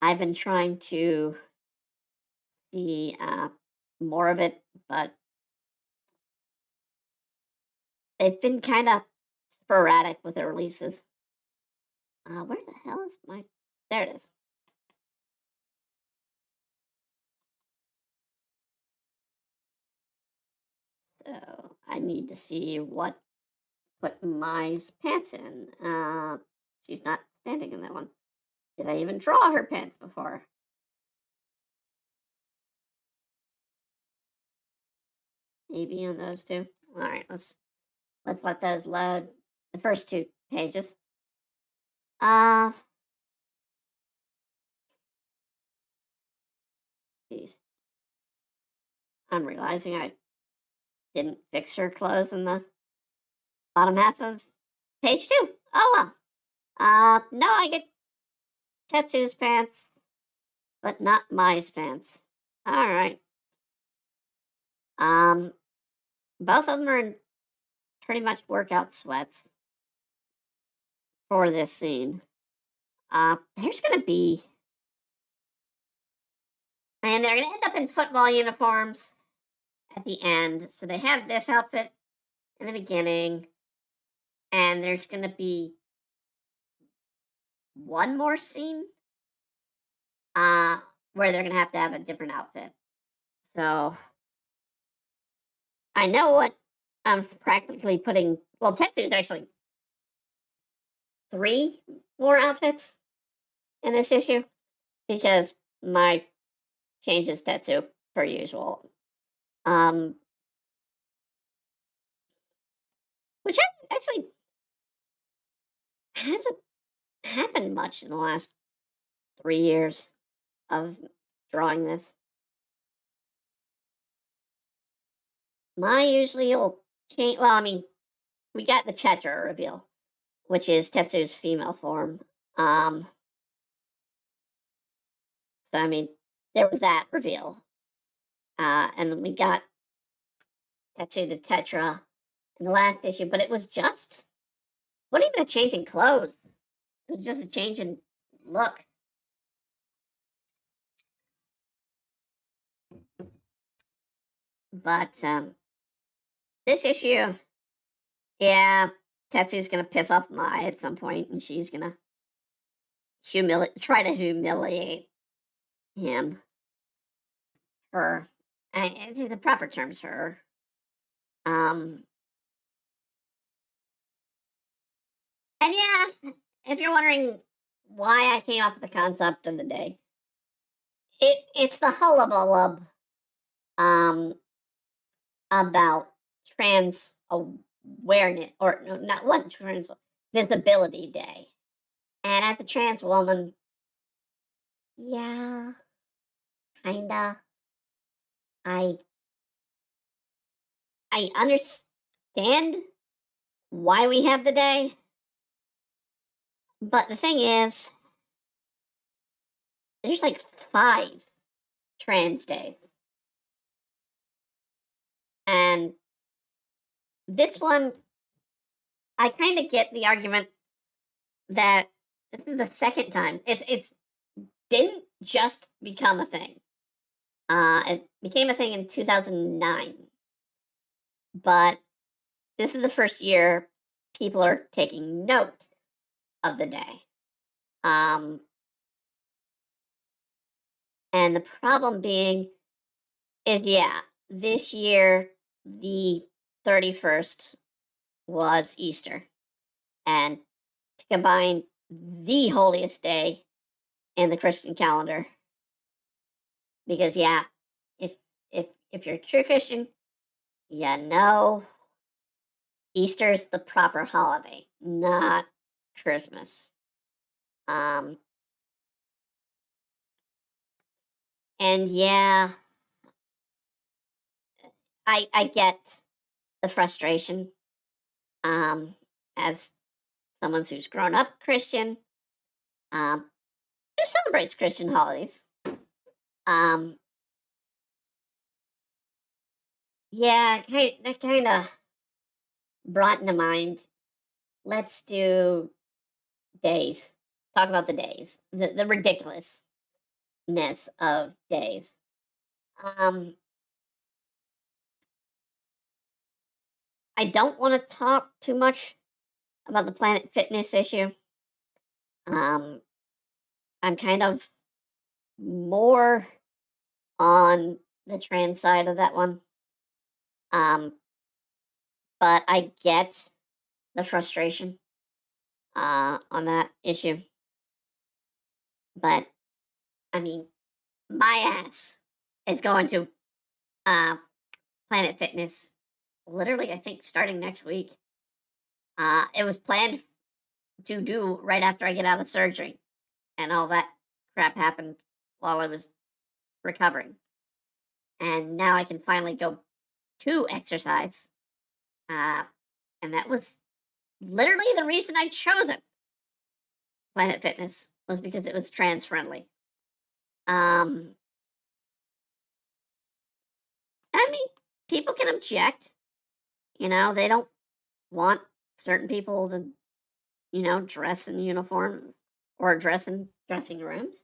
Speaker 1: I've been trying to see more of it, but they've been kind of sporadic with their releases. Where the hell is my? There it is. So I need to see what put my pants in. She's not standing in that one. Did I even draw her pants before? Maybe on those two. All right, let's let those load. The first two pages. Uh, geez, I'm realizing I didn't fix her clothes in the bottom half of page two. Oh well. No, I get Tetsu's pants, but not Mai's pants. All right. Um, both of them are in pretty much workout sweats for this scene. There's gonna be, and they're gonna end up in football uniforms at the end. So they have this outfit in the beginning, and there's gonna be one more scene, uh, where they're gonna have to have a different outfit. So I know what I'm practically putting. Well, Tetsu's actually three more outfits in this issue because my changes Tetsu per usual. Um, which actually hasn't happened much in the last 3 years of drawing this. My usually will change. Well, I mean, we got the Chetra reveal, which is Tetsu's female form. So I mean, there was that reveal, and then we got Tetsu the Tetra in the last issue, but it was just wasn't even a change in clothes. It was just a change in look. But this issue, yeah, Tetsu's gonna piss off Mai at some point, and she's gonna try to humiliate him. Her, I think the proper term's her. Um, and yeah, if you're wondering why I came up with the concept of the day, it's the hullabaloo um about trans awareness, or no, not one trans visibility day. And as a trans woman, yeah, kinda. I I understand why we have the day, but the thing is, there's like 5 trans days. And this one, I kind of get the argument that this is the second time. It's didn't just become a thing. It became a thing in 2009, but this is the first year people are taking note of the day. Um, and the problem being is, yeah, this year the 31st was Easter, and to combine the holiest day in the Christian calendar. Because yeah, if if you're a true Christian, you know Easter's the proper holiday, not Christmas. Um, and yeah, I get the frustration. As someone who's grown up Christian, um, who celebrates Christian holidays. Um, yeah, that kind of brought into mind. Let's do days. Talk about the days, the ridiculousness of days. Um, I don't want to talk too much about the Planet Fitness issue. Um, I'm kind of more on the trans side of that one. Um, but I get the frustration on that issue. But I mean, my ass is going to uh, Planet Fitness literally, I think, starting next week. It was planned to do right after I get out of surgery, and all that crap happened while I was recovering. And now I can finally go to exercise. Uh, and that was literally the reason I chose it. Planet Fitness was because it was trans friendly. Um, I mean, people can object. They don't want certain people to, dress in uniforms or dress in dressing rooms.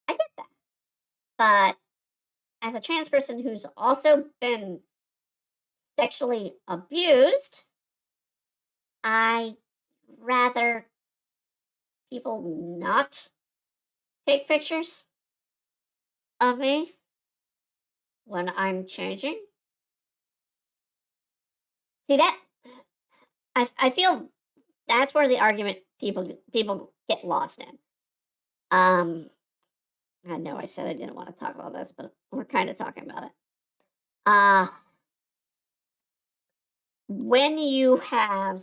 Speaker 1: I get that. But as a trans person who's also been sexually abused, I rather people not take pictures of me when I'm changing. See that I feel that's where the argument people get lost in. Um, I know I said I didn't want to talk about this, but we're kind of talking about it. Uh, when you have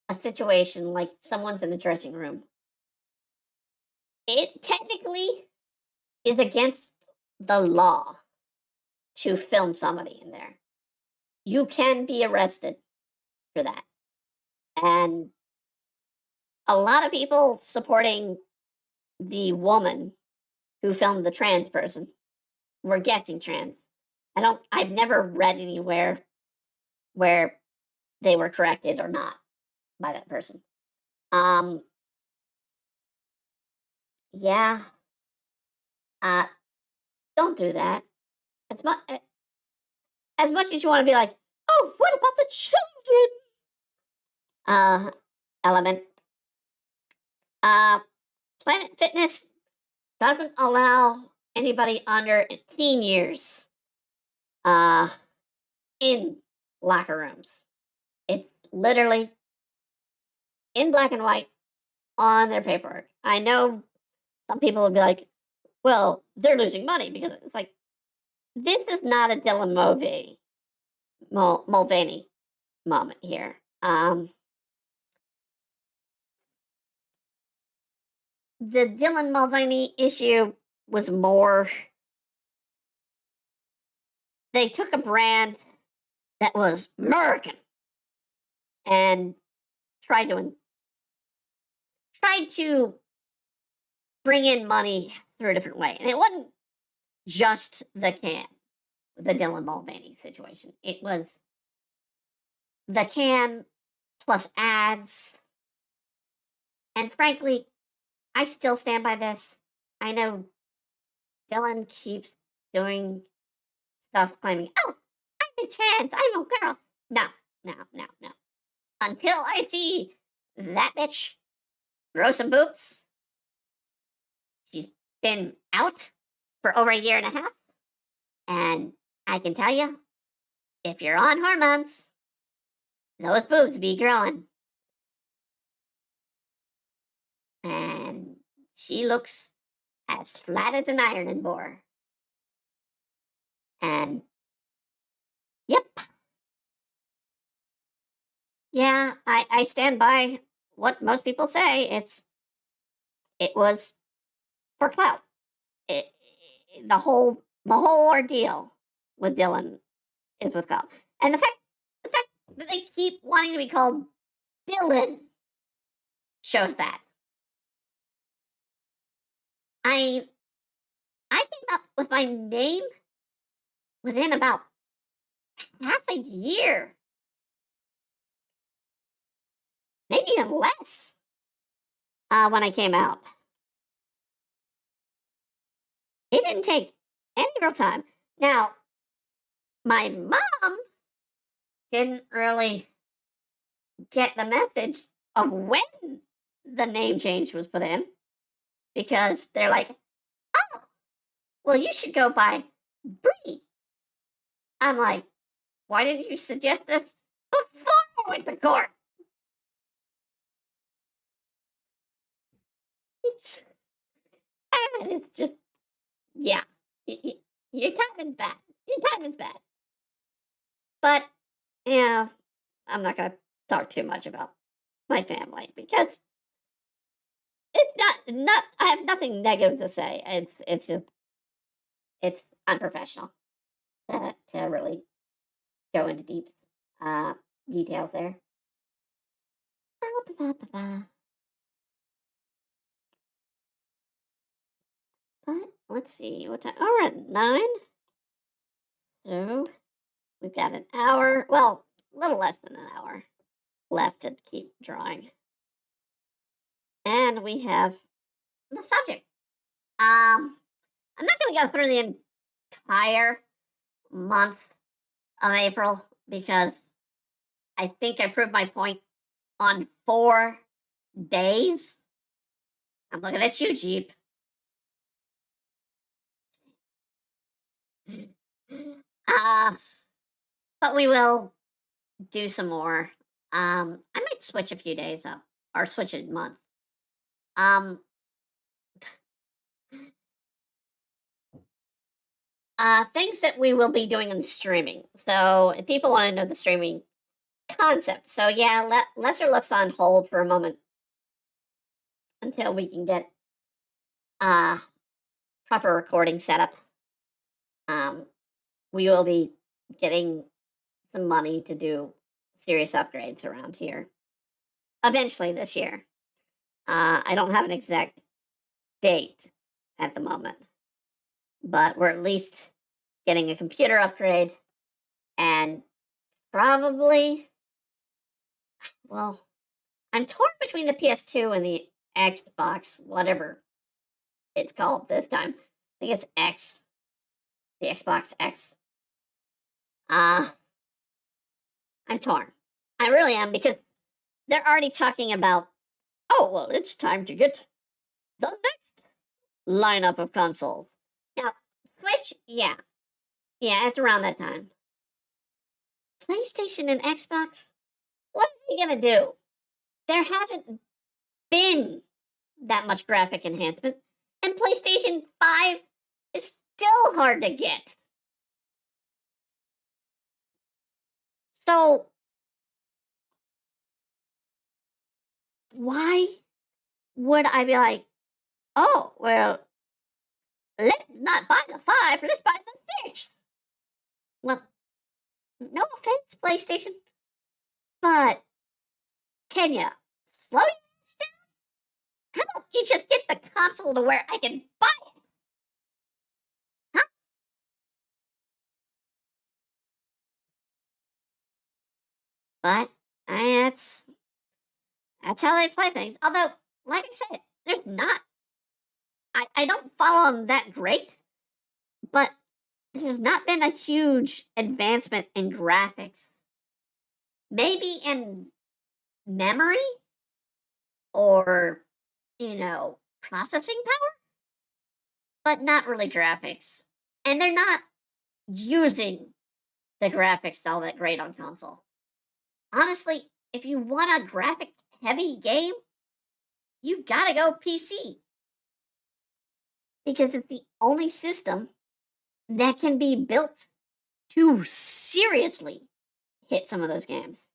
Speaker 1: a situation like someone's in the dressing room, it technically is against the law to film somebody in there. You can be arrested for that. And a lot of people supporting the woman who filmed the trans person were guessing trans. I've never read anywhere where they were corrected or not by that person. Um, yeah, uh, don't do that. As much as you want to be like, oh, what about the children? Element. Uh, Planet Fitness doesn't allow anybody under 18 years uh in locker rooms. It's literally in black and white on their paperwork. I know some people would be like, well, they're losing money because it's like this is not a Dylan Mulvaney moment here. The Dylan Mulvaney issue was more they took a brand that was American and tried to tried to bring in money through a different way. And it wasn't just the can, the Dylan Mulvaney situation. It was the can plus ads. And frankly, I still stand by this. I know Dylan keeps doing stuff claiming, oh, I'm a trans, I'm a girl. No, no, no, no. Until I see that bitch grow some boobs, she's been out for over a year and a half. And I can tell you, if you're on hormones, those boobs be growing. And she looks as flat as an ironing board. And yep, yeah, I stand by what most people say. It was for clout. It, the whole ordeal with Dylan is with clout. And the fact that they keep wanting to be called Dylan shows that. I I came up with my name within about half a year, maybe even less, when I came out. It didn't take any real time. Now, my mom didn't really get the message of when the name change was put in because they're like, oh, well, you should go by Bree. I'm like, why didn't you suggest this before I went to court? It's, and it's just, yeah, your timing's bad. Your timing's bad. But, yeah, I'm not going to talk too much about my family because it's not I have nothing negative to say. It's just it's unprofessional to really go into deep uh details there. But let's see what time. Oh, we're at 9. So we've got an hour. Well, a little less than an hour left to keep drawing. And we have the subject. I'm not gonna go through the entire month of April because I think I proved my point on 4 days. I'm looking at you, Jeep. Uh, but we will do some more. I might switch a few days up or switch a month. Um, things that we will be doing in streaming. So if people want to know the streaming concept, so yeah, Lesser looks on hold for a moment until we can get uh proper recording set up. Um, we will be getting some money to do serious upgrades around here eventually this year. I don't have an exact date at the moment, but we're at least getting a computer upgrade and probably, well, I'm torn between the PS2 and the Xbox, whatever it's called this time. I think it's X, the Xbox X. Uh, I'm torn. I really am because they're already talking about, oh, well, it's time to get the next lineup of consoles. Now, Switch, yeah. Yeah, it's around that time. PlayStation and Xbox, what are they gonna do? There hasn't been that much graphic enhancement, and PlayStation 5 is still hard to get. So, why would I be like, oh, well, let's not buy the 5, let's buy the 6? Well, no offense, PlayStation, but can you slow your ass down? How about you just get the console to where I can buy it? Huh? But that's how they play things. Although, like I said, there's not. I don't follow them that great, but there's not been a huge advancement in graphics. Maybe in memory or, processing power, but not really graphics. And they're not using the graphics all that great on console. Honestly, if you want a graphic heavy game, you gotta go PC because it's the only system that can be built to seriously hit some of those games.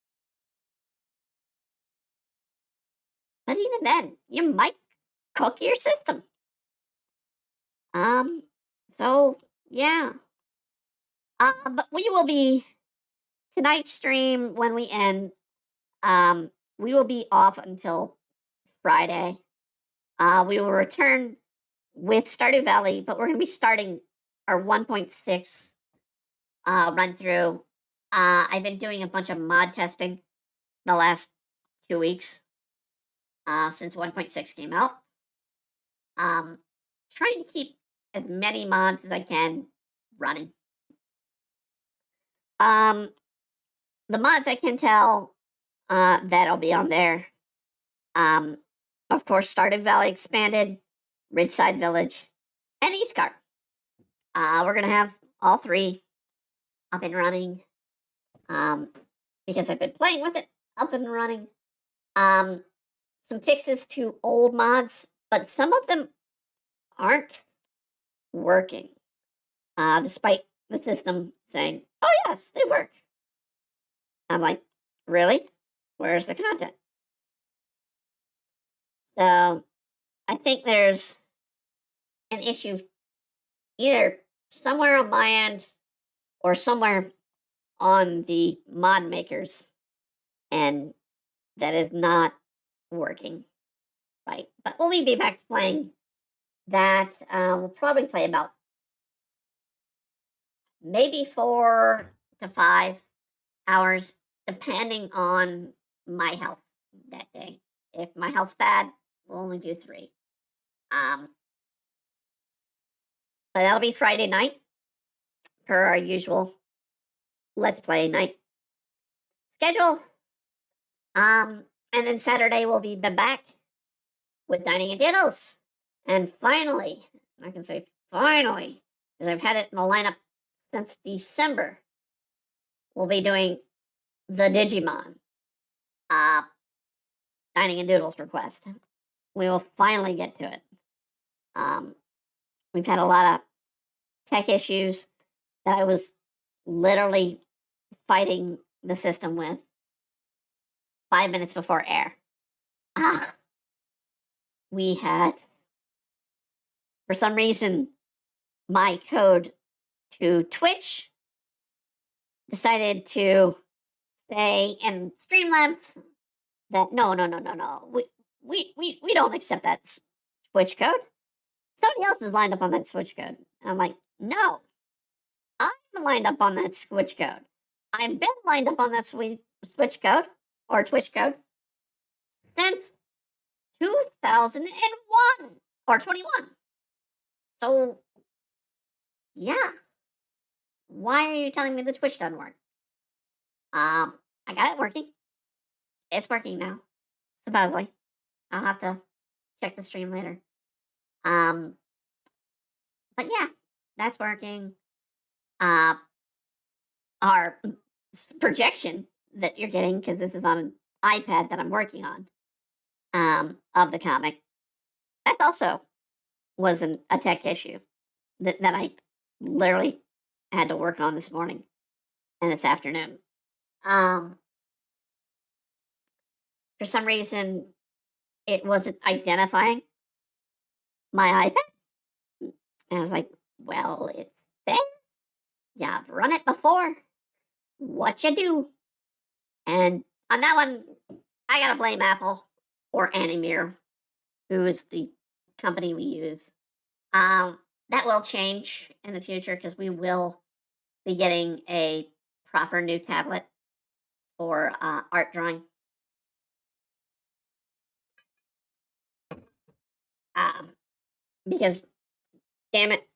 Speaker 1: But even then, you might cook your system. Um, so yeah. But we will be tonight's stream when we end. We will be off until Friday. We will return with Stardew Valley, but we're going to be starting our 1.6 run through. I've been doing a bunch of mod testing the last 2 weeks since 1.6 came out. Trying to keep as many mods as I can running. The mods I can tell that'll be on there. Of course, Stardew Valley Expanded, Ridgeside Village, and Eastcar. We're gonna have all three up and running. Because I've been playing with it up and running. Some fixes to old mods, but some of them aren't working. Despite the system saying, "Oh yes, they work." I'm like, really? Where's the content? So I think there's an issue either somewhere on my end or somewhere on the mod makers, and that is not working right. But we'll be back playing that. We'll probably play about maybe 4 to 5 hours, depending on my health that day. If my health's bad, we'll only do 3. But that'll be Friday night, per our usual Let's Play night schedule. And then Saturday we'll be back with Dining and Diddles. And finally, I can say finally, because I've had it in the lineup since December, we'll be doing the Digimon Dining and Doodles request. We will finally get to it. We've had a lot of tech issues that I was literally fighting the system with 5 minutes before air. We had, for some reason, my code to Twitch decided to say in Streamlabs that no. We don't accept that switch code. Somebody else is lined up on that switch code. And I'm like, no, I'm lined up on that switch code. I've been lined up on that switch code or Twitch code since 2001 or 21. So, yeah. Why are you telling me the Twitch doesn't work? I got it working. It's working now, supposedly. I'll have to check the stream later. But yeah, that's working. Our projection that you're getting, because this is on an iPad that I'm working on, of the comic, that also was a tech issue that I literally had to work on this morning and this afternoon. For some reason, it wasn't identifying my iPad. And I was like, well, it's there. Yeah, I've run it before. What you do? And on that one, I gotta blame Apple or Animir, who is the company we use. That will change in the future because we will be getting a proper new tablet for art drawing. Because, damn it,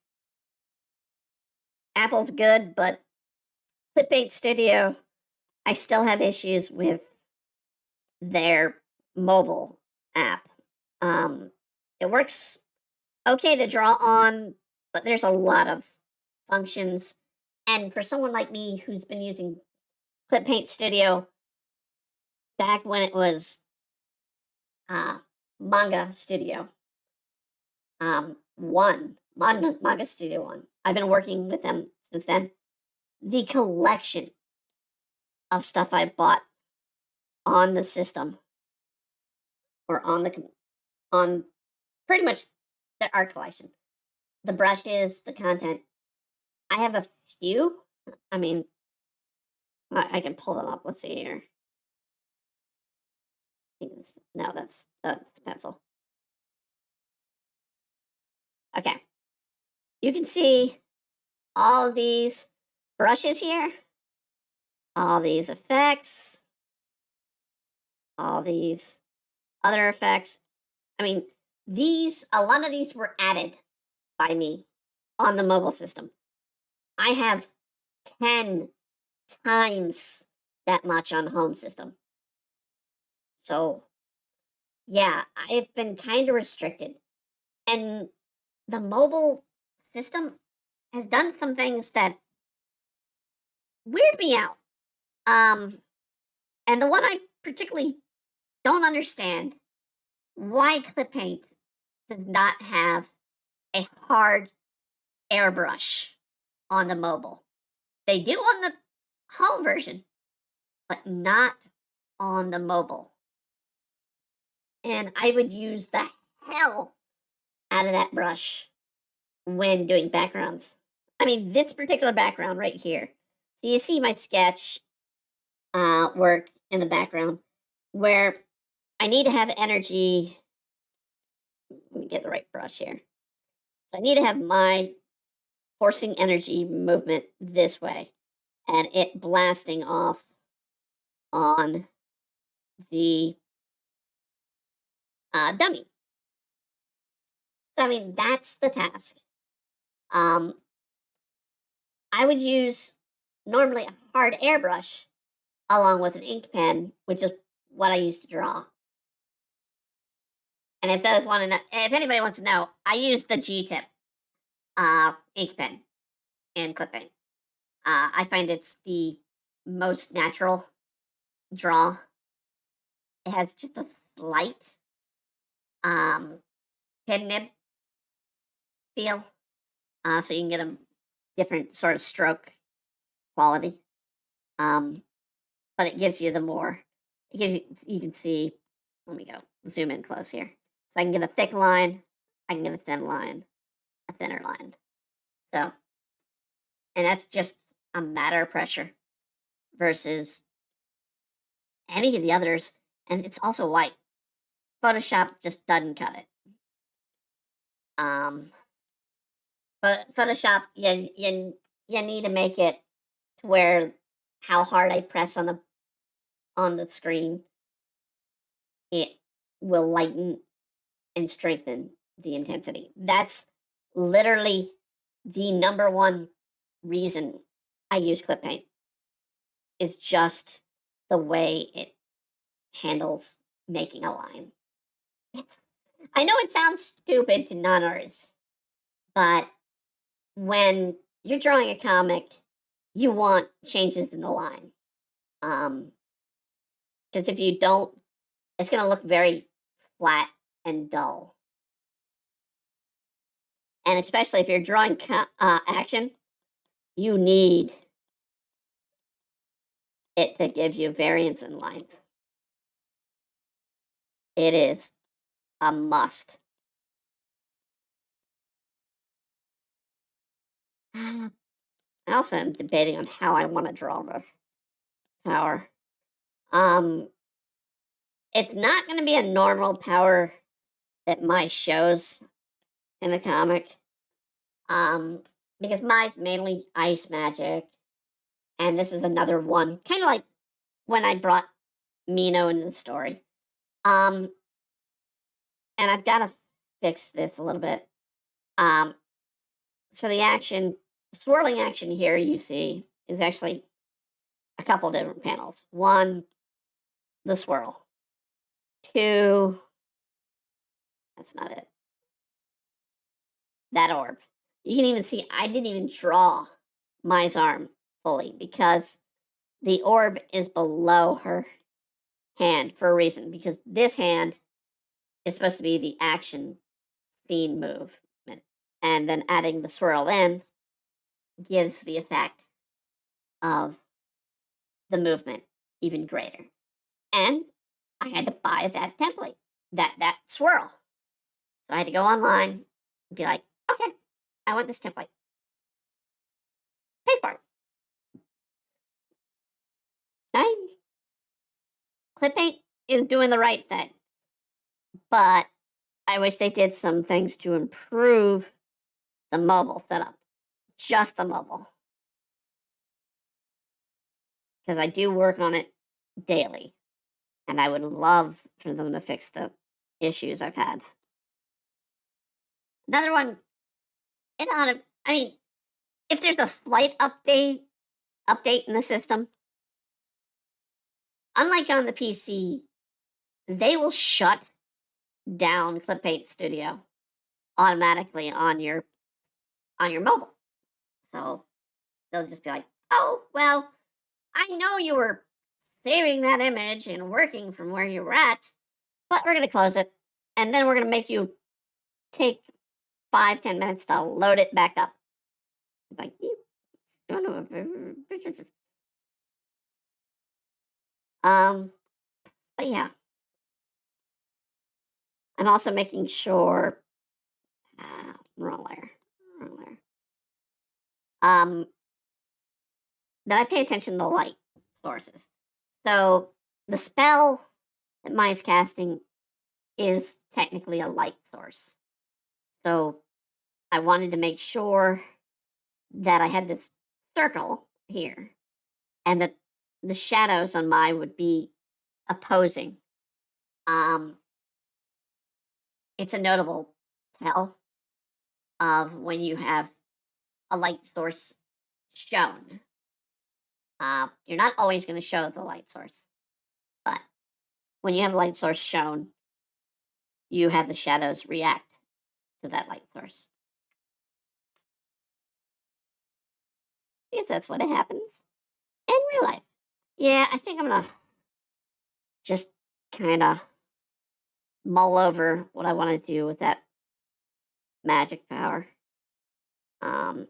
Speaker 1: Apple's good, but Clippaint Studio, I still have issues with their mobile app. It works okay to draw on, but there's a lot of functions And for someone like me who's been using Clip Paint Studio back when it was uh, Manga Studio, Manga Studio 1, I've been working with them since then. The collection of stuff I bought on the system or on pretty much the art collection, the brushes, the content. I have a few. I mean, I can pull them up. Let's see here. No, that's pencil. Okay, you can see all of these brushes here, all these effects, all these other effects. I mean, a lot of these were added by me on the mobile system. I have 10 times that much on home system. So, yeah, I've been kind of restricted. And the mobile system has done some things that weird me out. Um, and the one I particularly don't understand why Clip Paint does not have a hard airbrush on the mobile. They do on the home version, but not on the mobile. And I would use the hell out of that brush when doing backgrounds. I mean, this particular background right here. So you see my sketch work in the background where I need to have energy. Let me get the right brush here. So I need to have my forcing energy movement this way and it blasting off on the dummy. So, I mean, that's the task. Um, I would use normally a hard airbrush along with an ink pen, which is what I use to draw. And if anybody wants to know, I use the G-tip ink pen and Clip Paint. I find it's the most natural draw. It has just a slight um, pen nib feel, so you can get a different sort of stroke quality. But it gives you you can see, let me go zoom in close here. So I can get a thick line, I can get a thin line, a thinner line. So, and that's just a matter of pressure versus any of the others. And it's also white. Photoshop just doesn't cut it. But Photoshop, you need to make it to where how hard I press on the screen, it will lighten and strengthen the intensity. That's literally the number one reason I use Clip Paint. It's just the way it handles making a line. It's, I know it sounds stupid to non-artists, but when you're drawing a comic, you want changes in the line. Because if you don't, it's going to look very flat and dull. And especially if you're drawing action, you need it to give you variance in length. It is a must. I also am debating on how I want to draw this power. It's not going to be a normal power that Mai shows in the comic. Because Mai's mainly ice magic, and this is another one, kind of like when I brought Mino into the story. And I've got to fix this a little bit. So the swirling action here you see is actually a couple different panels. One, the swirl. Two, that's not it. That orb. You can even see I didn't even draw Mai's arm fully because the orb is below her hand for a reason. Because this hand is supposed to be the action scene movement, and then adding the swirl in gives the effect of the movement even greater. And I had to buy that template, that swirl. So I had to go online and be like, okay, I want this template. Pay for it. I, Clip Paint is doing the right thing, but I wish they did some things to improve the mobile setup, just the mobile, because I do work on it daily, and I would love for them to fix the issues I've had. Another one, it ought to. I mean, if there's a slight update in the system, unlike on the PC, they will shut down Clip Paint Studio automatically on your mobile. So they'll just be like, "Oh, well, I know you were saving that image and working from where you were at, but we're going to close it, and then we're going to make you take 5-10 minutes to load it back up." Like, you son of a. Um, but yeah, I'm also making sure. Wrong layer, wrong layer. Um, that I pay attention to light sources. So the spell that Maya's casting is technically a light source. So I wanted to make sure that I had this circle here and that the shadows on mine would be opposing. Um, it's a notable tell of when you have a light source shown. You're not always going to show the light source, but when you have a light source shown, you have the shadows react to that light source. Because that's what happens in real life. Yeah, I think I'm gonna just kind of mull over what I want to do with that magic power um,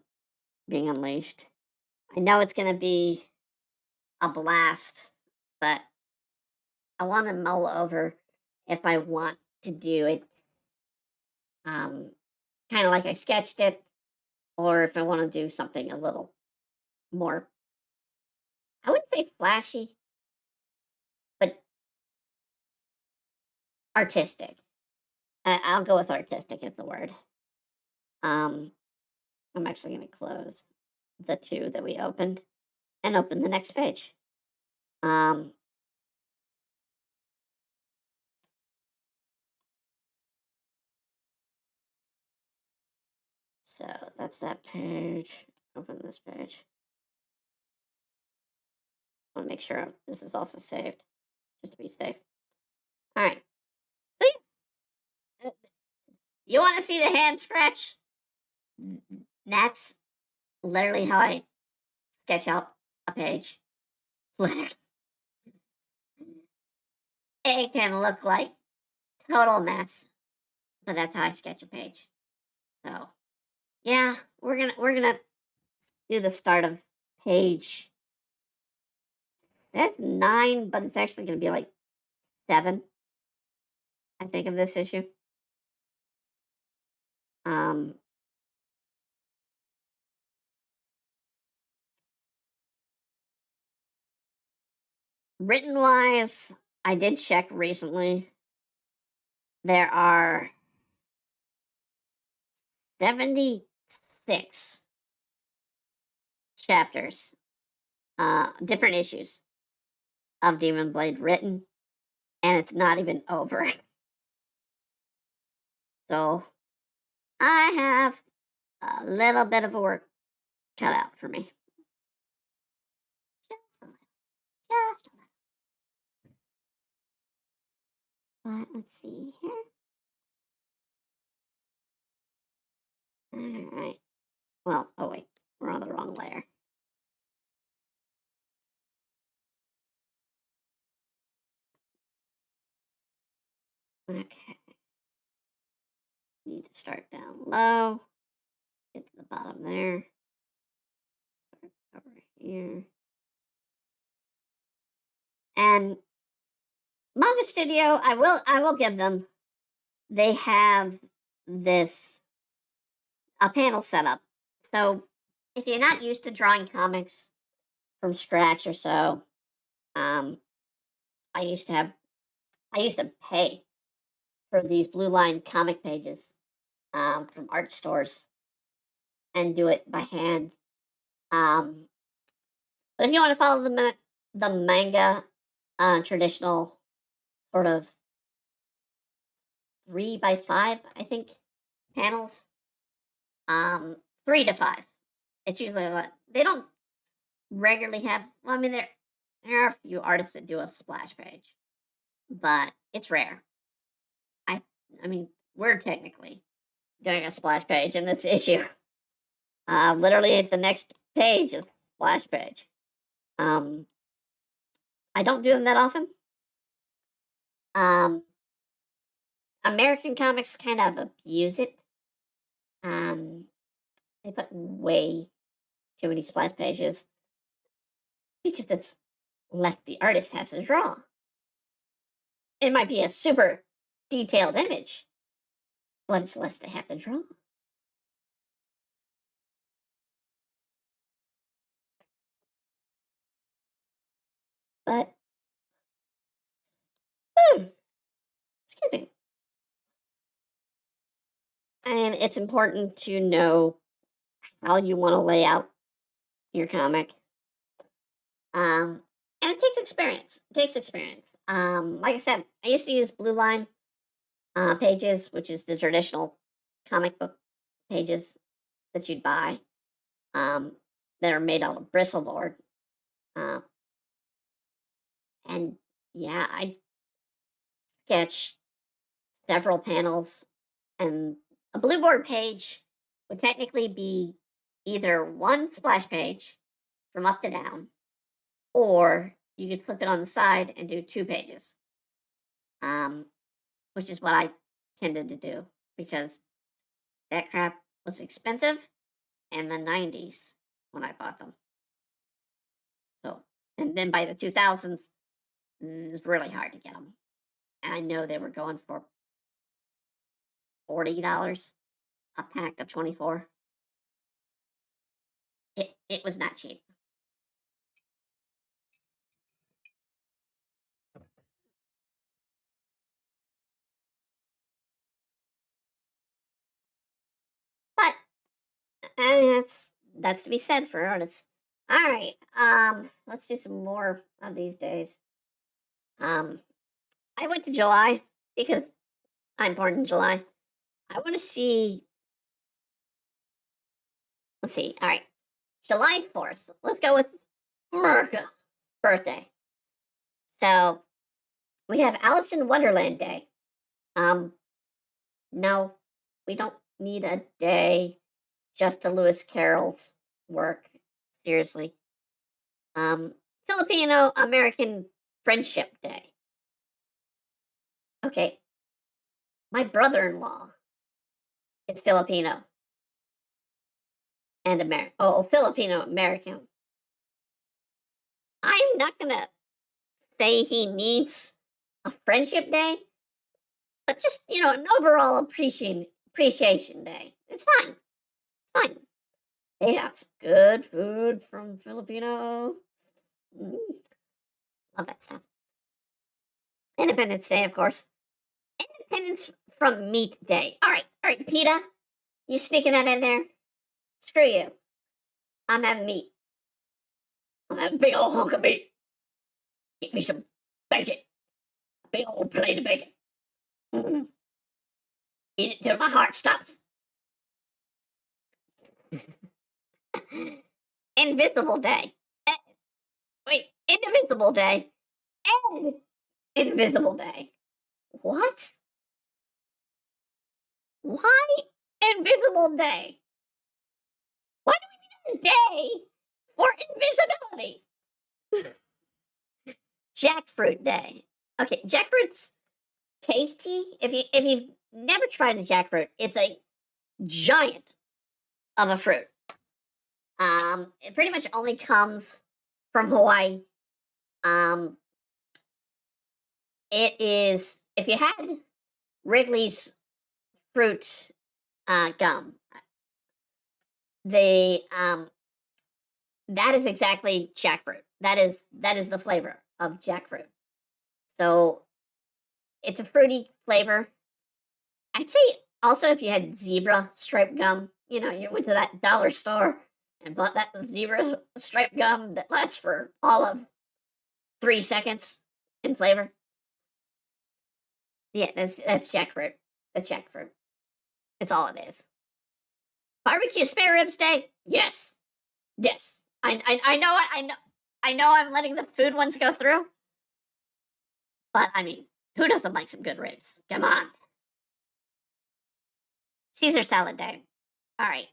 Speaker 1: being unleashed. I know it's gonna be a blast, but I want to mull over if I want to do it kind of like I sketched it, or if I want to do something a little more, I wouldn't say flashy, but artistic. I'll go with artistic as the word. Um, I'm actually going to close the two that we opened and open the next page. Um, so that's that page. Open this page. I want to make sure this is also saved, just to be safe. All right. So you want to see the hand scratch? That's literally how I sketch out a page. Literally. It can look like total mess, but that's how I sketch a page. So yeah, we're gonna do the start of page. That's 9, but it's actually gonna be like 7, I think, of this issue. Um, Written wise, I did check recently. There are 76 chapters, different issues of Demon Blade written, and it's not even over. So I have a little bit of a work cut out for me. Just a little. Just a little. But let's see here. All right. Well, oh wait, we're on the wrong layer. Okay. Need to start down low. Get to the bottom there. Start over here. And Manga Studio, I will give them. They have this a panel setup. So if you're not used to drawing comics from scratch or so, um, I used to have I used to pay for these blue line comic pages from art stores and do it by hand. Um, but if you want to follow the manga traditional sort of 3 by 5, I think, panels, 3 to 5. It's usually they don't regularly have. Well, I mean, there are a few artists that do a splash page, but it's rare. I I mean, we're technically doing a splash page in this issue. Literally, the next page is splash page. Um, I don't do them that often. Um, American comics kind of abuse it. Um, they put way too many splash pages because it's less the artist has to draw. It might be a super detailed image, but it's less they have to draw. But excuse me. And it's important to know how you want to lay out your comic. And it takes experience. It takes experience. Like I said, I used to use blue line pages, which is the traditional comic book pages that you'd buy. Um, that are made out of bristleboard. Uh, and yeah, I sketched several panels, and a blue board page would technically be either one splash page from up to down, or you could flip it on the side and do 2 pages, um, which is what I tended to do because that crap was expensive in the 90s when I bought them. So, and then by the 2000s, it was really hard to get them. And I know they were going for $40 a pack of 24. It was not cheap. But that's to be said for artists. All right, let's do some more of these days. Um, I went to July because I'm born in July. I want to see. Let's see. All right, July 4th. Let's go with America birthday. So we have Alice in Wonderland Day. Um, no, we don't need a day just to Lewis Carroll's work. Seriously. Filipino American Friendship Day. Okay, my brother-in-law is Filipino and American. Oh, Filipino American. I'm not gonna say he needs a friendship day, but just an overall appreciation day. It's fine. It's fine. They have some good food from Filipino. Mm, love that stuff. Independence Day, of course. Independence from Meat Day. All right, PETA, you sneaking that in there? Screw you. I'm having meat. I'm having a big old hunk of meat. Get me some bacon. A big old plate of bacon. Mm. Eat it till my heart stops. Invisible Day. Wait, Indivisible Day. And Invisible Day. What? Why Invisible Day? Why do we need a day for invisibility? Jackfruit Day. Okay, jackfruits tasty. If you've never tried a jackfruit, it's a giant of a fruit. It pretty much only comes from Hawaii. Um, it is if you had Wrigley's fruit gum, they that is exactly jackfruit. That is the flavor of jackfruit. So it's a fruity flavor. I'd say also if you had zebra stripe gum, you went to that dollar store and bought that zebra stripe gum that lasts for all of 3 seconds in flavor. Yeah, that's jackfruit. That's jackfruit. It's all it is. Barbecue spare ribs day? Yes. Yes. I know I know I'm letting the food ones go through. But I mean, who doesn't like some good ribs? Come on. Caesar salad day. All right.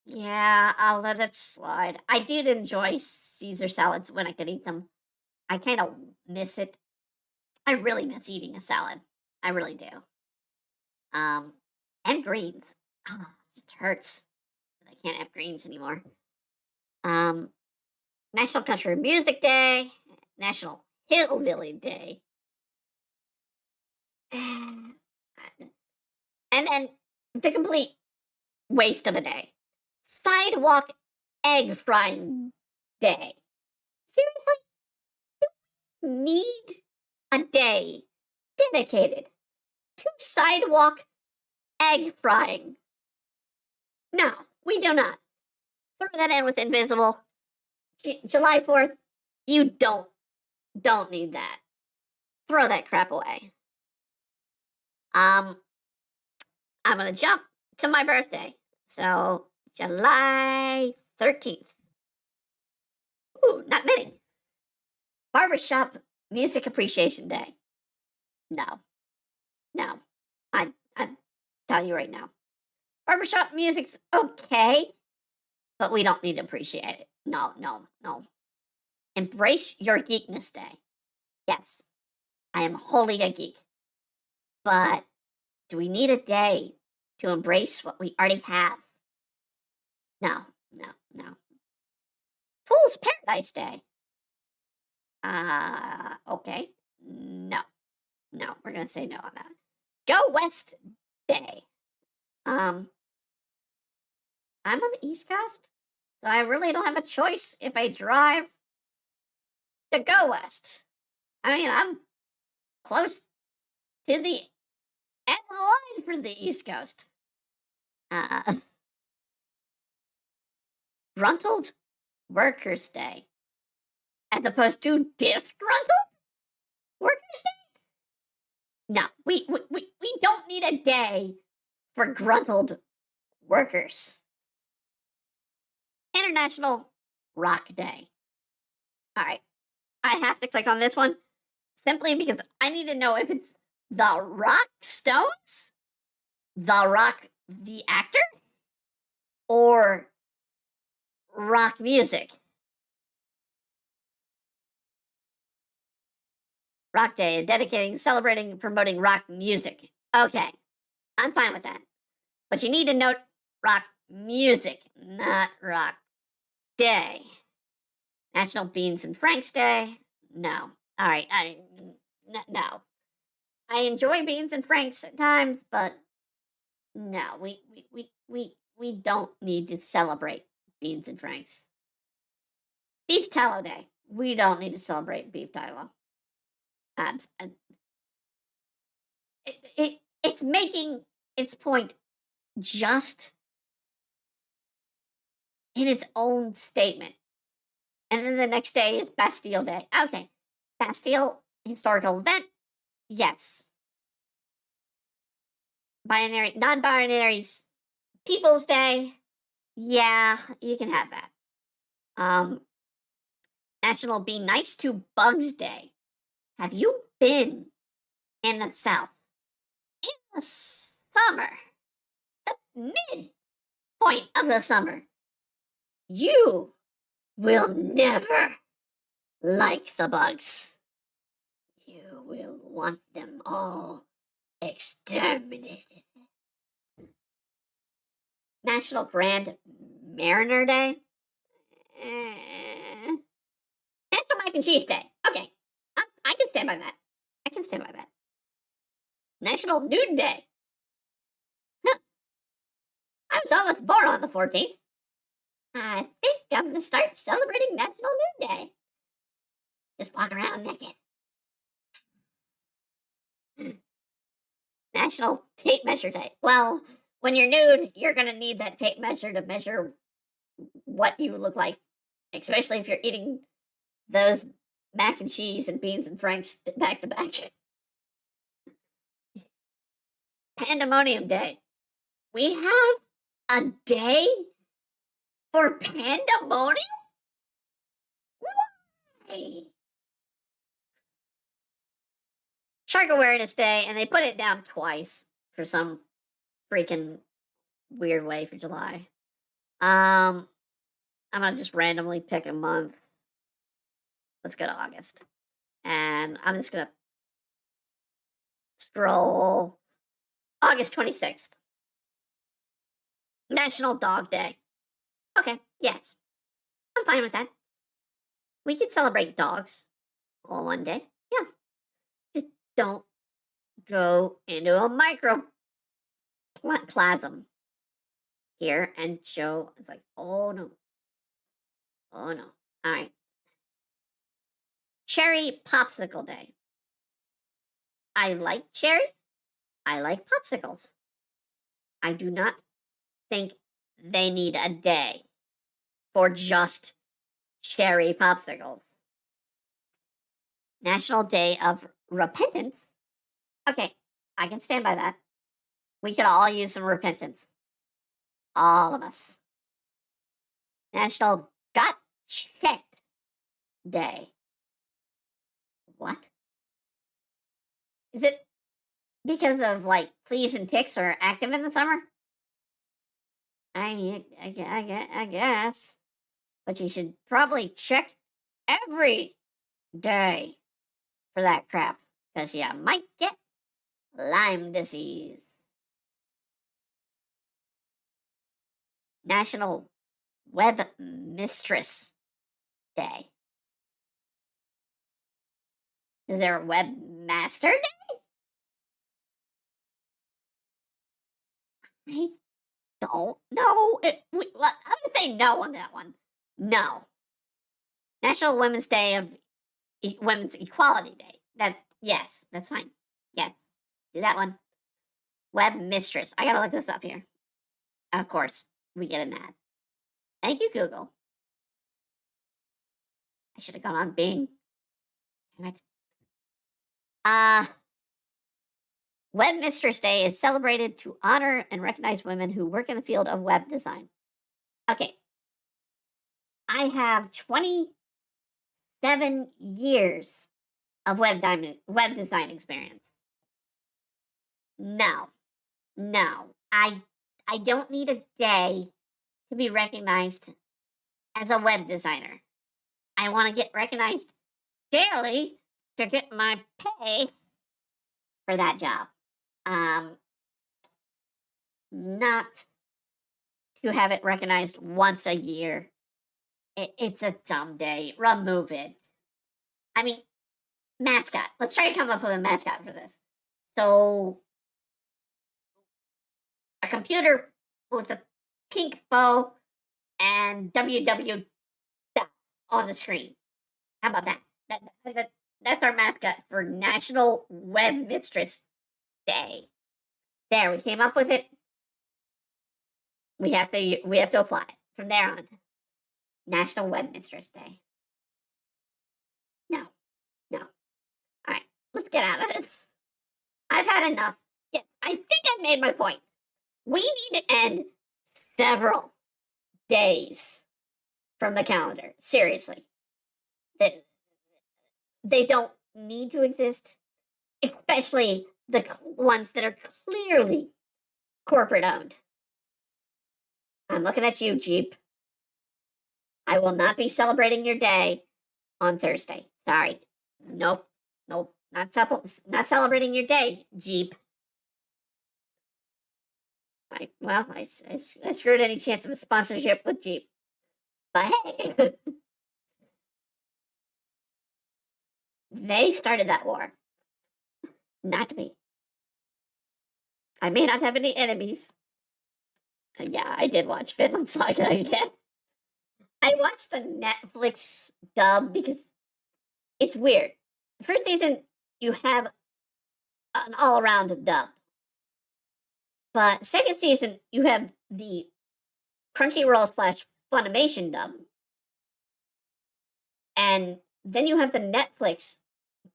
Speaker 1: Yeah, I'll let it slide. I did enjoy Caesar salads when I could eat them. I kind of miss it. I really miss eating a salad. I really do. Um, and greens. Oh, it just hurts that I can't have greens anymore. Um, National Country Music Day, National Hillbilly Day, and then the complete waste of a day. Sidewalk egg frying day. Seriously? Need a day dedicated to sidewalk egg frying? No, we do not. Throw that in with invisible. July 4th, you don't need that. Throw that crap away. I'm gonna jump to my birthday. So July 13th. Ooh, not many. Barbershop Music Appreciation Day. No, no. I'm telling you right now. Barbershop music's okay, but we don't need to appreciate it. No, no, no. Embrace your geekness day. Yes, I am wholly a geek. But do we need a day to embrace what we already have? No, no, no. Fool's Paradise Day. Okay. No, no, we're gonna say no on that. Go West Day. Um, I'm on the East Coast, so I really don't have a choice if I drive to go west. I mean, I'm close to the end of the line for the East Coast. Uh, Gruntled Workers' Day, as opposed to Disgruntled Workers' Day. No, we don't need a day for gruntled workers. International Rock Day. All right, I have to click on this one simply because I need to know if it's the Rock Stones, the Rock the actor, or rock music. Rock Day, dedicating, celebrating, promoting rock music. Okay, I'm fine with that. But you need to note rock music, not rock day. National Beans and Franks Day. No. All right. No. I enjoy beans and franks at times, but no, we don't need to celebrate beans and franks. Beef tallow day. We don't need to celebrate beef tallow. Abs- uh, it's making its point just in its own statement. And then the next day is Bastille Day. Okay. Bastille historical event. Yes. Binary non-binary People's Day. Yeah, you can have that. Um, National Be Nice to Bugs Day. Have you been in the South in the summer, midpoint of the summer? You will never like the bugs. You will want them all exterminated. National Grand Mariner Day. National Mac and Cheese Day. Okay. I can stand by that. I can stand by that. National Nude Day. Huh. I was almost born on the 14th. I think I'm going to start celebrating National Nude Day. Just walk around naked. National Tape Measure Day. Well, when you're nude, you're going to need that tape measure to measure what you look like, especially if you're eating those mac and cheese and beans and franks back to back. Pandemonium Day. We have a day for pandemonium? Why? Shark Awareness Day, and they put it down twice for some freaking weird way for July. I'm gonna just randomly pick a month. Let's go to August. And I'm just gonna scroll. August 26th. National Dog Day. Okay, yes. I'm fine with that. We can celebrate dogs all one day. Yeah. Just don't go into a microplasm here and show. It's like, oh no. Oh no. All right. Cherry Popsicle Day. I like cherry. I like popsicles. I do not think they need a day for just cherry popsicles. National Day of Repentance. Okay, I can stand by that. We could all use some repentance. All of us. National Got Checked Day. What? Is it because of like fleas and ticks are active in the summer? I guess. But you should probably check every day for that crap, because you might get Lyme disease. National Web Mistress Day. Is there a Webmaster Day? I don't know. I'm going to say no on that one. No. National Women's Day of Women's Equality Day. Yes, that's fine. Yes, do that one. Web Mistress. I gotta look this up here. Of course, we get an ad. Thank you, Google. I should have gone on Bing. Damn it. Web Mistress Day is celebrated to honor and recognize women who work in the field of web design. Okay. I have 27 years of web design experience. No. I don't need a day to be recognized as a web designer. I want to get recognized daily to get my pay for that job. Not to have it recognized once a year. It's a dumb day. Remove it. I mean, mascot. Let's try to come up with a mascot for this. So, a computer with a pink bow and www on the screen. How about that? That's our mascot for National Web Mistress Day. There, we came up with it. We have to apply it from there on. National Web Mistress Day. No. All right, let's get out of this. I've had enough. Yes, I think I made my point. We need to end several days from the calendar. Seriously. They don't need to exist, especially the ones that are clearly corporate owned. I'm looking at you, Jeep. I will not be celebrating your day on Thursday. Sorry. Nope. Not celebrating your day, Jeep. I screwed any chance of a sponsorship with Jeep. But hey, they started that war, not me. I may not have any enemies. Yeah, I did watch Finland Saga again. I watched the Netflix dub because it's weird. The first season, you have an all around dub. But second season, you have the Crunchyroll slash Funimation dub. And then you have the Netflix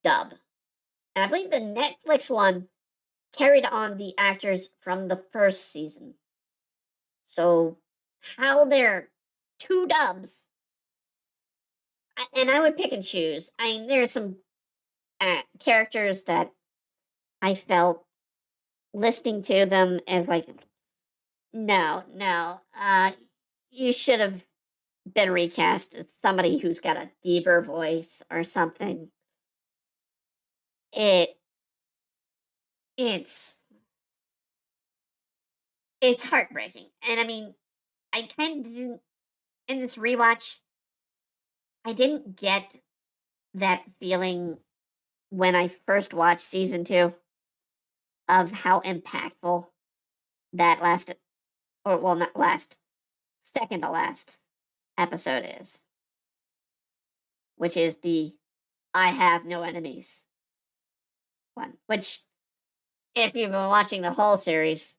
Speaker 1: dub. And I believe the Netflix one carried on the actors from the first season. So how they're two dubs, and I would pick and choose. I mean, there are some characters that I felt listening to them as like, no, you should have been recast as somebody who's got a deeper voice or something. It it's it's heartbreaking, and I mean, I kind of didn't in this rewatch. I didn't get that feeling when I first watched season 2 of how impactful that last, or well, not last, second to last episode is, which is the I have no enemies one. Which, if you've been watching the whole series,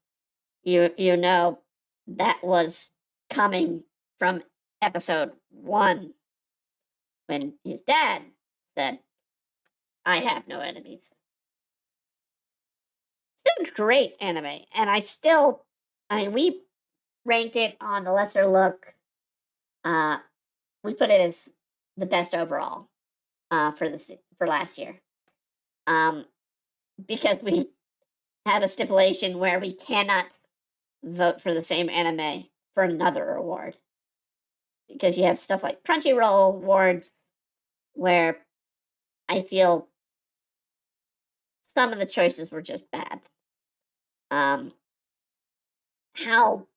Speaker 1: you know that was coming from episode 1 when his dad said, "I have no enemies." Still a great anime, and I mean, we ranked it on the lesser look. Uh, we put it as the best overall for last year. Um, because we have a stipulation where we cannot vote for the same anime for another award. Because you have stuff like Crunchyroll awards where I feel some of the choices were just bad. Um, how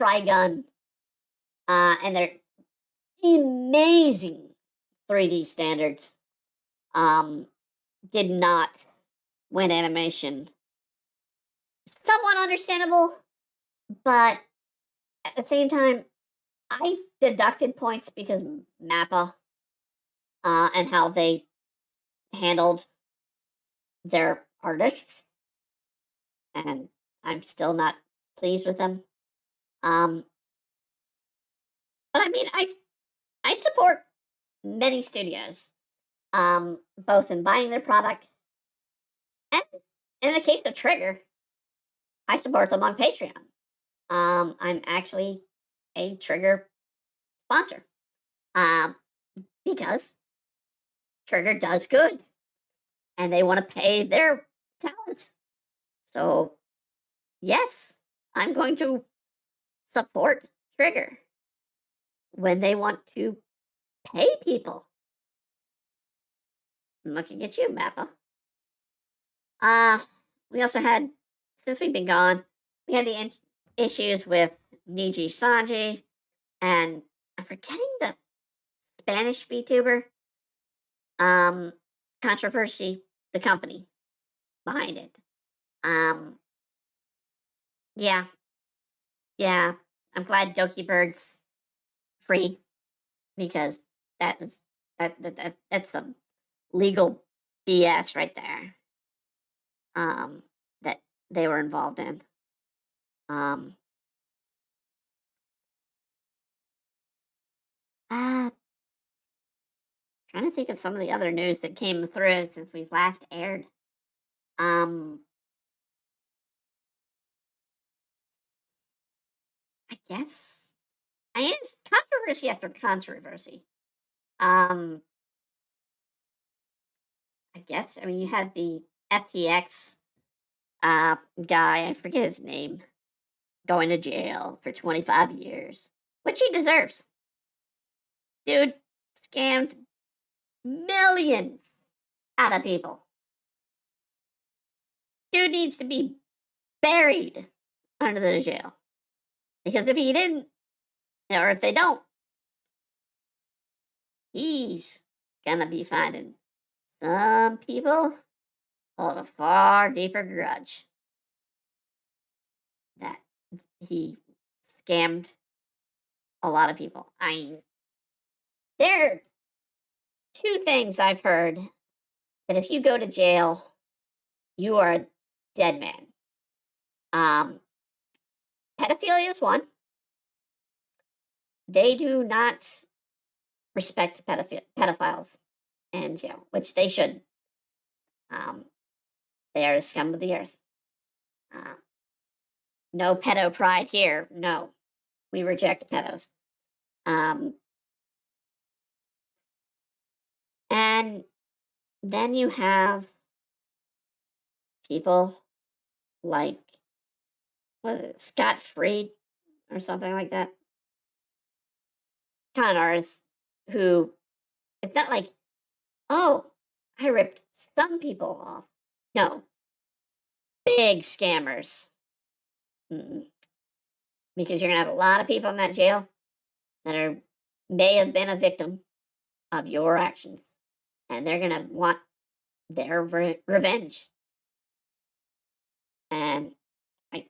Speaker 1: Trigun and their amazing 3D standards did not win animation. Somewhat understandable, but at the same time, I deducted points because Mappa and how they handled their artists, and I'm still not pleased with them. Um, but I mean, I support many studios, both in buying their product and in the case of Trigger, I support them on Patreon. I'm actually a Trigger sponsor, um, because Trigger does good, and they want to pay their talents. So yes, I'm going to support Trigger when they want to pay people. I'm looking at you, Mappa. Uh, we also had, since we've been gone, we had the issues with Niji Sanji, and I'm forgetting the Spanish VTuber um, controversy, the company behind it. Um, yeah, yeah. I'm glad Doki Bird's free because that is that's some legal BS right there. That they were involved in. Um, uh, trying to think of some of the other news that came through since we've last aired. Um, I guess I mean, it's controversy after controversy. Um, I guess I mean you had the FTX guy, I forget his name, going to jail for 25 years, which he deserves. Dude scammed millions out of people. dude needs to be buried under the jail. Because if he didn't, or if they don't, he's gonna be finding some people hold a far deeper grudge that he scammed a lot of people. I mean, there are two things I've heard that if you go to jail, you are a dead man. Um, Pedophilia is one. They do not respect pedophiles in jail, which they shouldn't. Um, they are the scum of the earth. Uh, no pedo pride here. No, we reject pedos. Um, and then you have people like, what is it, Scott Freed or something like that, con artists who, it's not like, oh, I ripped some people off. No, big scammers. Mm-mm. Because you're gonna have a lot of people in that jail that are may have been a victim of your actions, and they're gonna want their revenge. And I,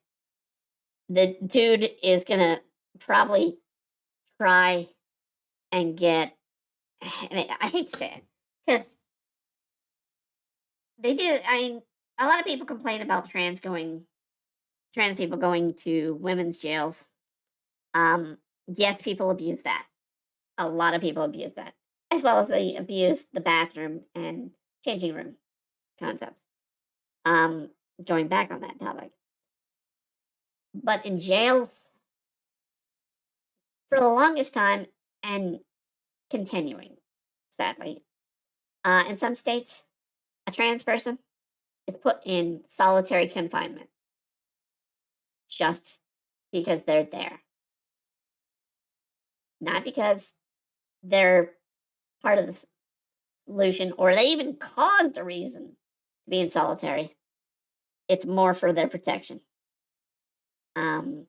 Speaker 1: the dude is gonna probably try and get. And I hate to say it because they do. I mean, a lot of people complain about trans people going to women's jails. Um, yes, people abuse that. A lot of people abuse that, as well as they abuse the bathroom and changing room concepts. Um, Going back on that topic, but in jails for the longest time and continuing, sadly, in some states, a trans person is put in solitary confinement just because they're there, not because they're part of the solution or they even caused a reason to be in solitary. It's more for their protection. Um,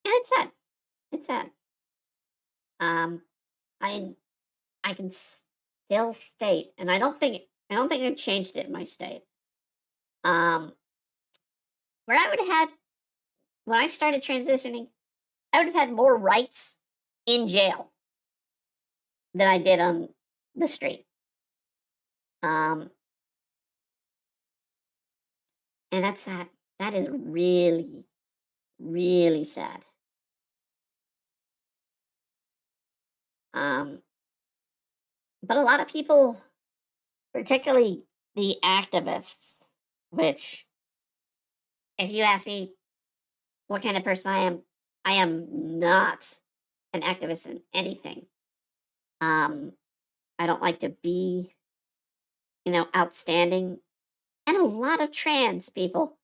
Speaker 1: and it's sad. It's sad. Um, I I can still state, and I don't think they've changed it in my state. Um, where I would have had when I started transitioning, I would have had more rights in jail than I did on the street. Um, and that's sad. That is really, really sad. Um, but a lot of people, particularly the activists, which, if you ask me what kind of person I am not an activist in anything. Um, I don't like to be, outstanding. And a lot of trans people,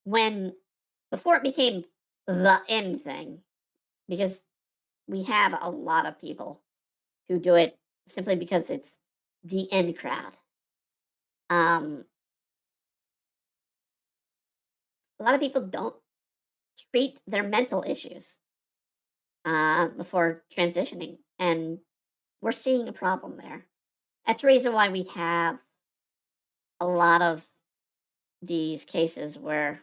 Speaker 1: when before it became the in thing, because we have a lot of people who do it simply because it's the in crowd. Um, a lot of people don't treat their mental issues before transitioning, and we're seeing a problem there. That's the reason why we have a lot of these cases where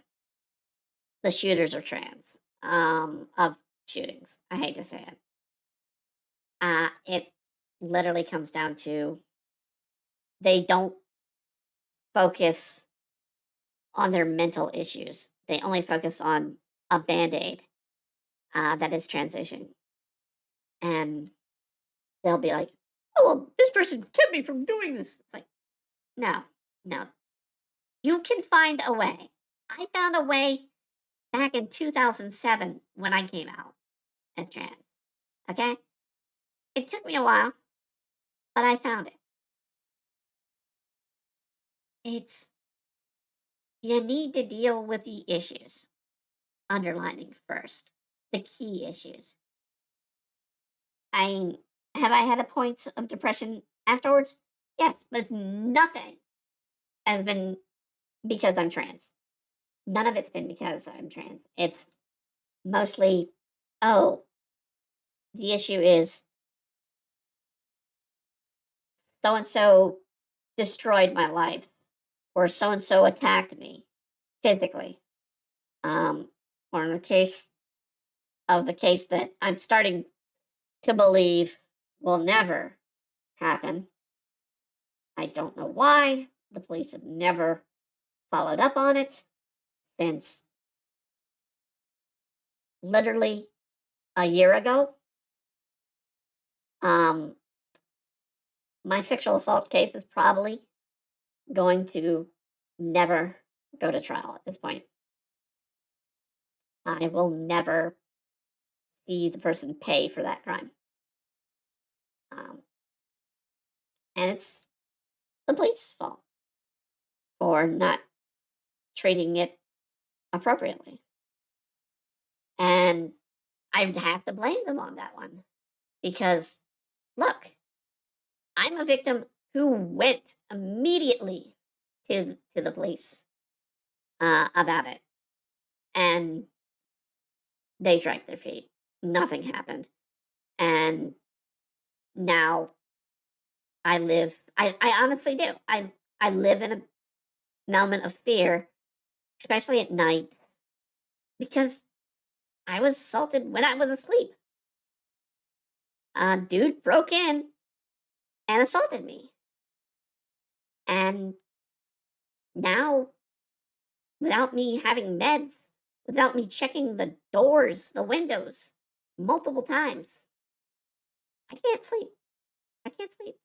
Speaker 1: the shooters are trans, of shootings. I hate to say it. It literally comes down to they don't focus on their mental issues. They only focus on a band aid that is transition. And they'll be like, oh, well, this person kept me from doing this. It's like, no, no. You can find a way. I found a way back in 2007 when I came out as trans. Okay? It took me a while, but I found it. It's you need to deal with the issues underlining first, the key issues. I mean, have I had a points of depression afterwards? Yes, but nothing has been. because I'm trans. None of it's been because I'm trans. It's mostly, oh, the issue is so and so destroyed my life, or so and so attacked me physically. Um, or in the case of the case that I'm starting to believe will never happen. I don't know why. The police have never followed up on it since literally a year ago. Um, my sexual assault case is probably going to never go to trial at this point. I will never see the person pay for that crime. Um, and it's the police's fault for not treating it appropriately. And I have to blame them on that one because, look, I'm a victim who went immediately to the police about it, and they dragged their feet. Nothing happened, and now I live. I honestly do. I live in an element of fear, especially at night, because I was assaulted when I was asleep. A dude broke in and assaulted me, and now without me having meds, without me checking the doors, the windows multiple times, I can't sleep. I can't sleep.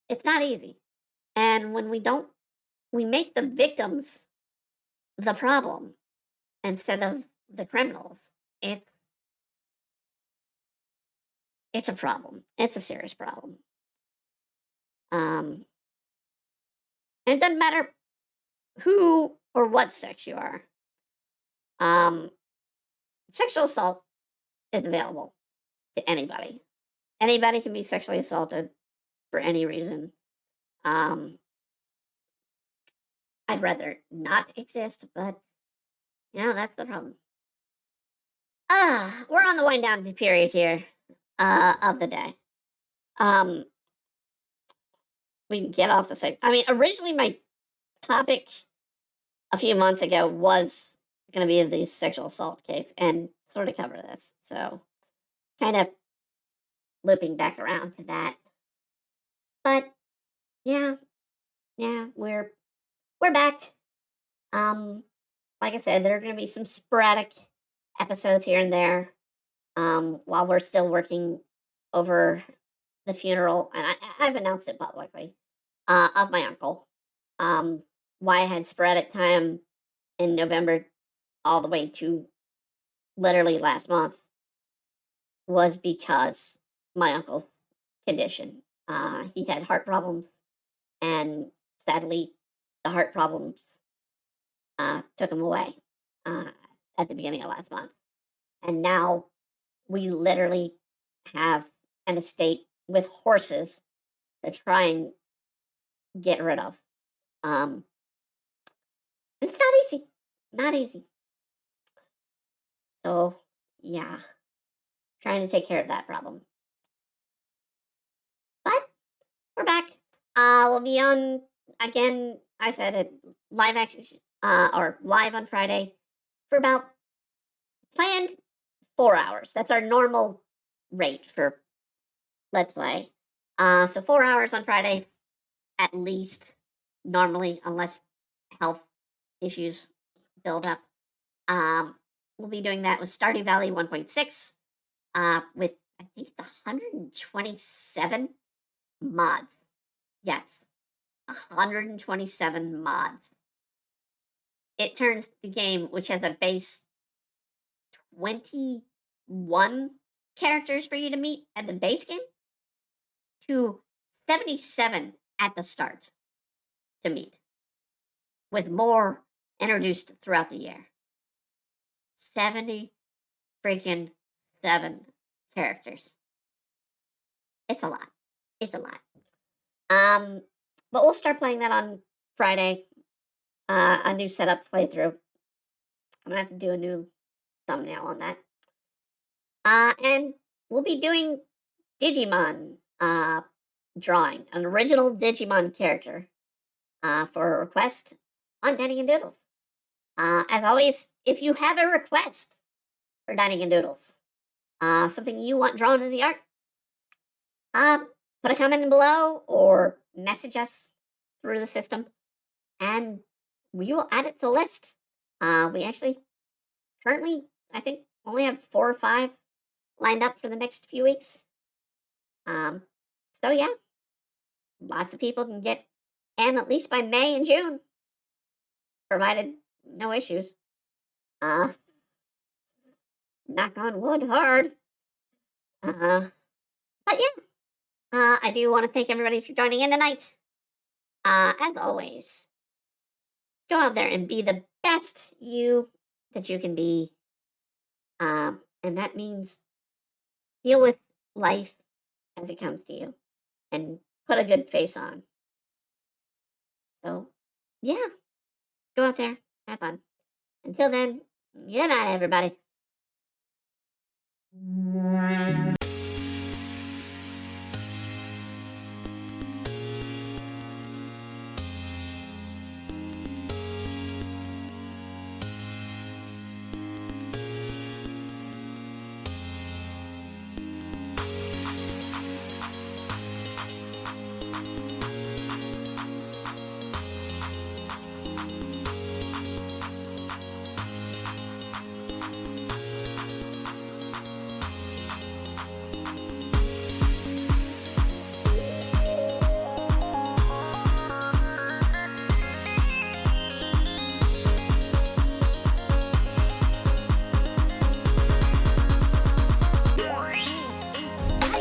Speaker 1: It's not easy. And when we don't, we make the victims the problem instead of the criminals. It's it's a problem. It's a serious problem. Um, and it doesn't matter who or what sex you are. Um, sexual assault is available to anybody. Anybody can be sexually assaulted for any reason. Um, I'd rather not exist, but that's the problem. We're on the wind down period here of the day. Um, we can get off the site. I mean, originally my topic a few months ago was going to be the sexual assault case and sort of cover this. So, kind of looping back around to that. But yeah, yeah, we're back. Um, like I said, there are going to be some sporadic episodes here and there. While we're still working over the funeral, and I've announced it publicly, of my uncle. Um, why I had sporadic time in November all the way to literally last month was because my uncle's condition. He had heart problems, and sadly, the heart problems took him away uh, at the beginning of last month. And now we literally have an estate with horses to try and get rid of. Um, it's not easy. Not easy. So, yeah, trying to take care of that problem. But we're back. We'll be on again. I said it live action or live on Friday for about planned 4 hours. That's our normal rate for Let's Play. So 4 hours on Friday at least, normally, unless health issues build up. Um, we'll be doing that with Stardew Valley 1.6 with, I think, the 127 mods. Yes, 127 mods. It turns the game, which has a base 21 characters for you to meet at the base game, to 77 at the start to meet, with more introduced throughout the year. 70 freaking 7 characters. It's a lot. It's a lot. But we'll start playing that on Friday. a new setup playthrough. I'm gonna have to do a new thumbnail on that. And we'll be doing Digimon drawing, an original Digimon character for a request on Dining and Doodles. As always, if you have a request for Dining and Doodles, something you want drawn in the art, uh, put a comment in below or message us through the system, and we will add it to the list. We actually currently, I think, only have 4 or 5 lined up for the next few weeks. Um, so yeah, lots of people can get in at least by May and June, provided no issues. Uh, Knock on wood hard. Uh, but yeah, I do want to thank everybody for joining in tonight. As always, go out there and be the best you that you can be. And that means deal with life as it comes to you and put a good face on. So, yeah, go out there, have fun. Until then, good night, everybody.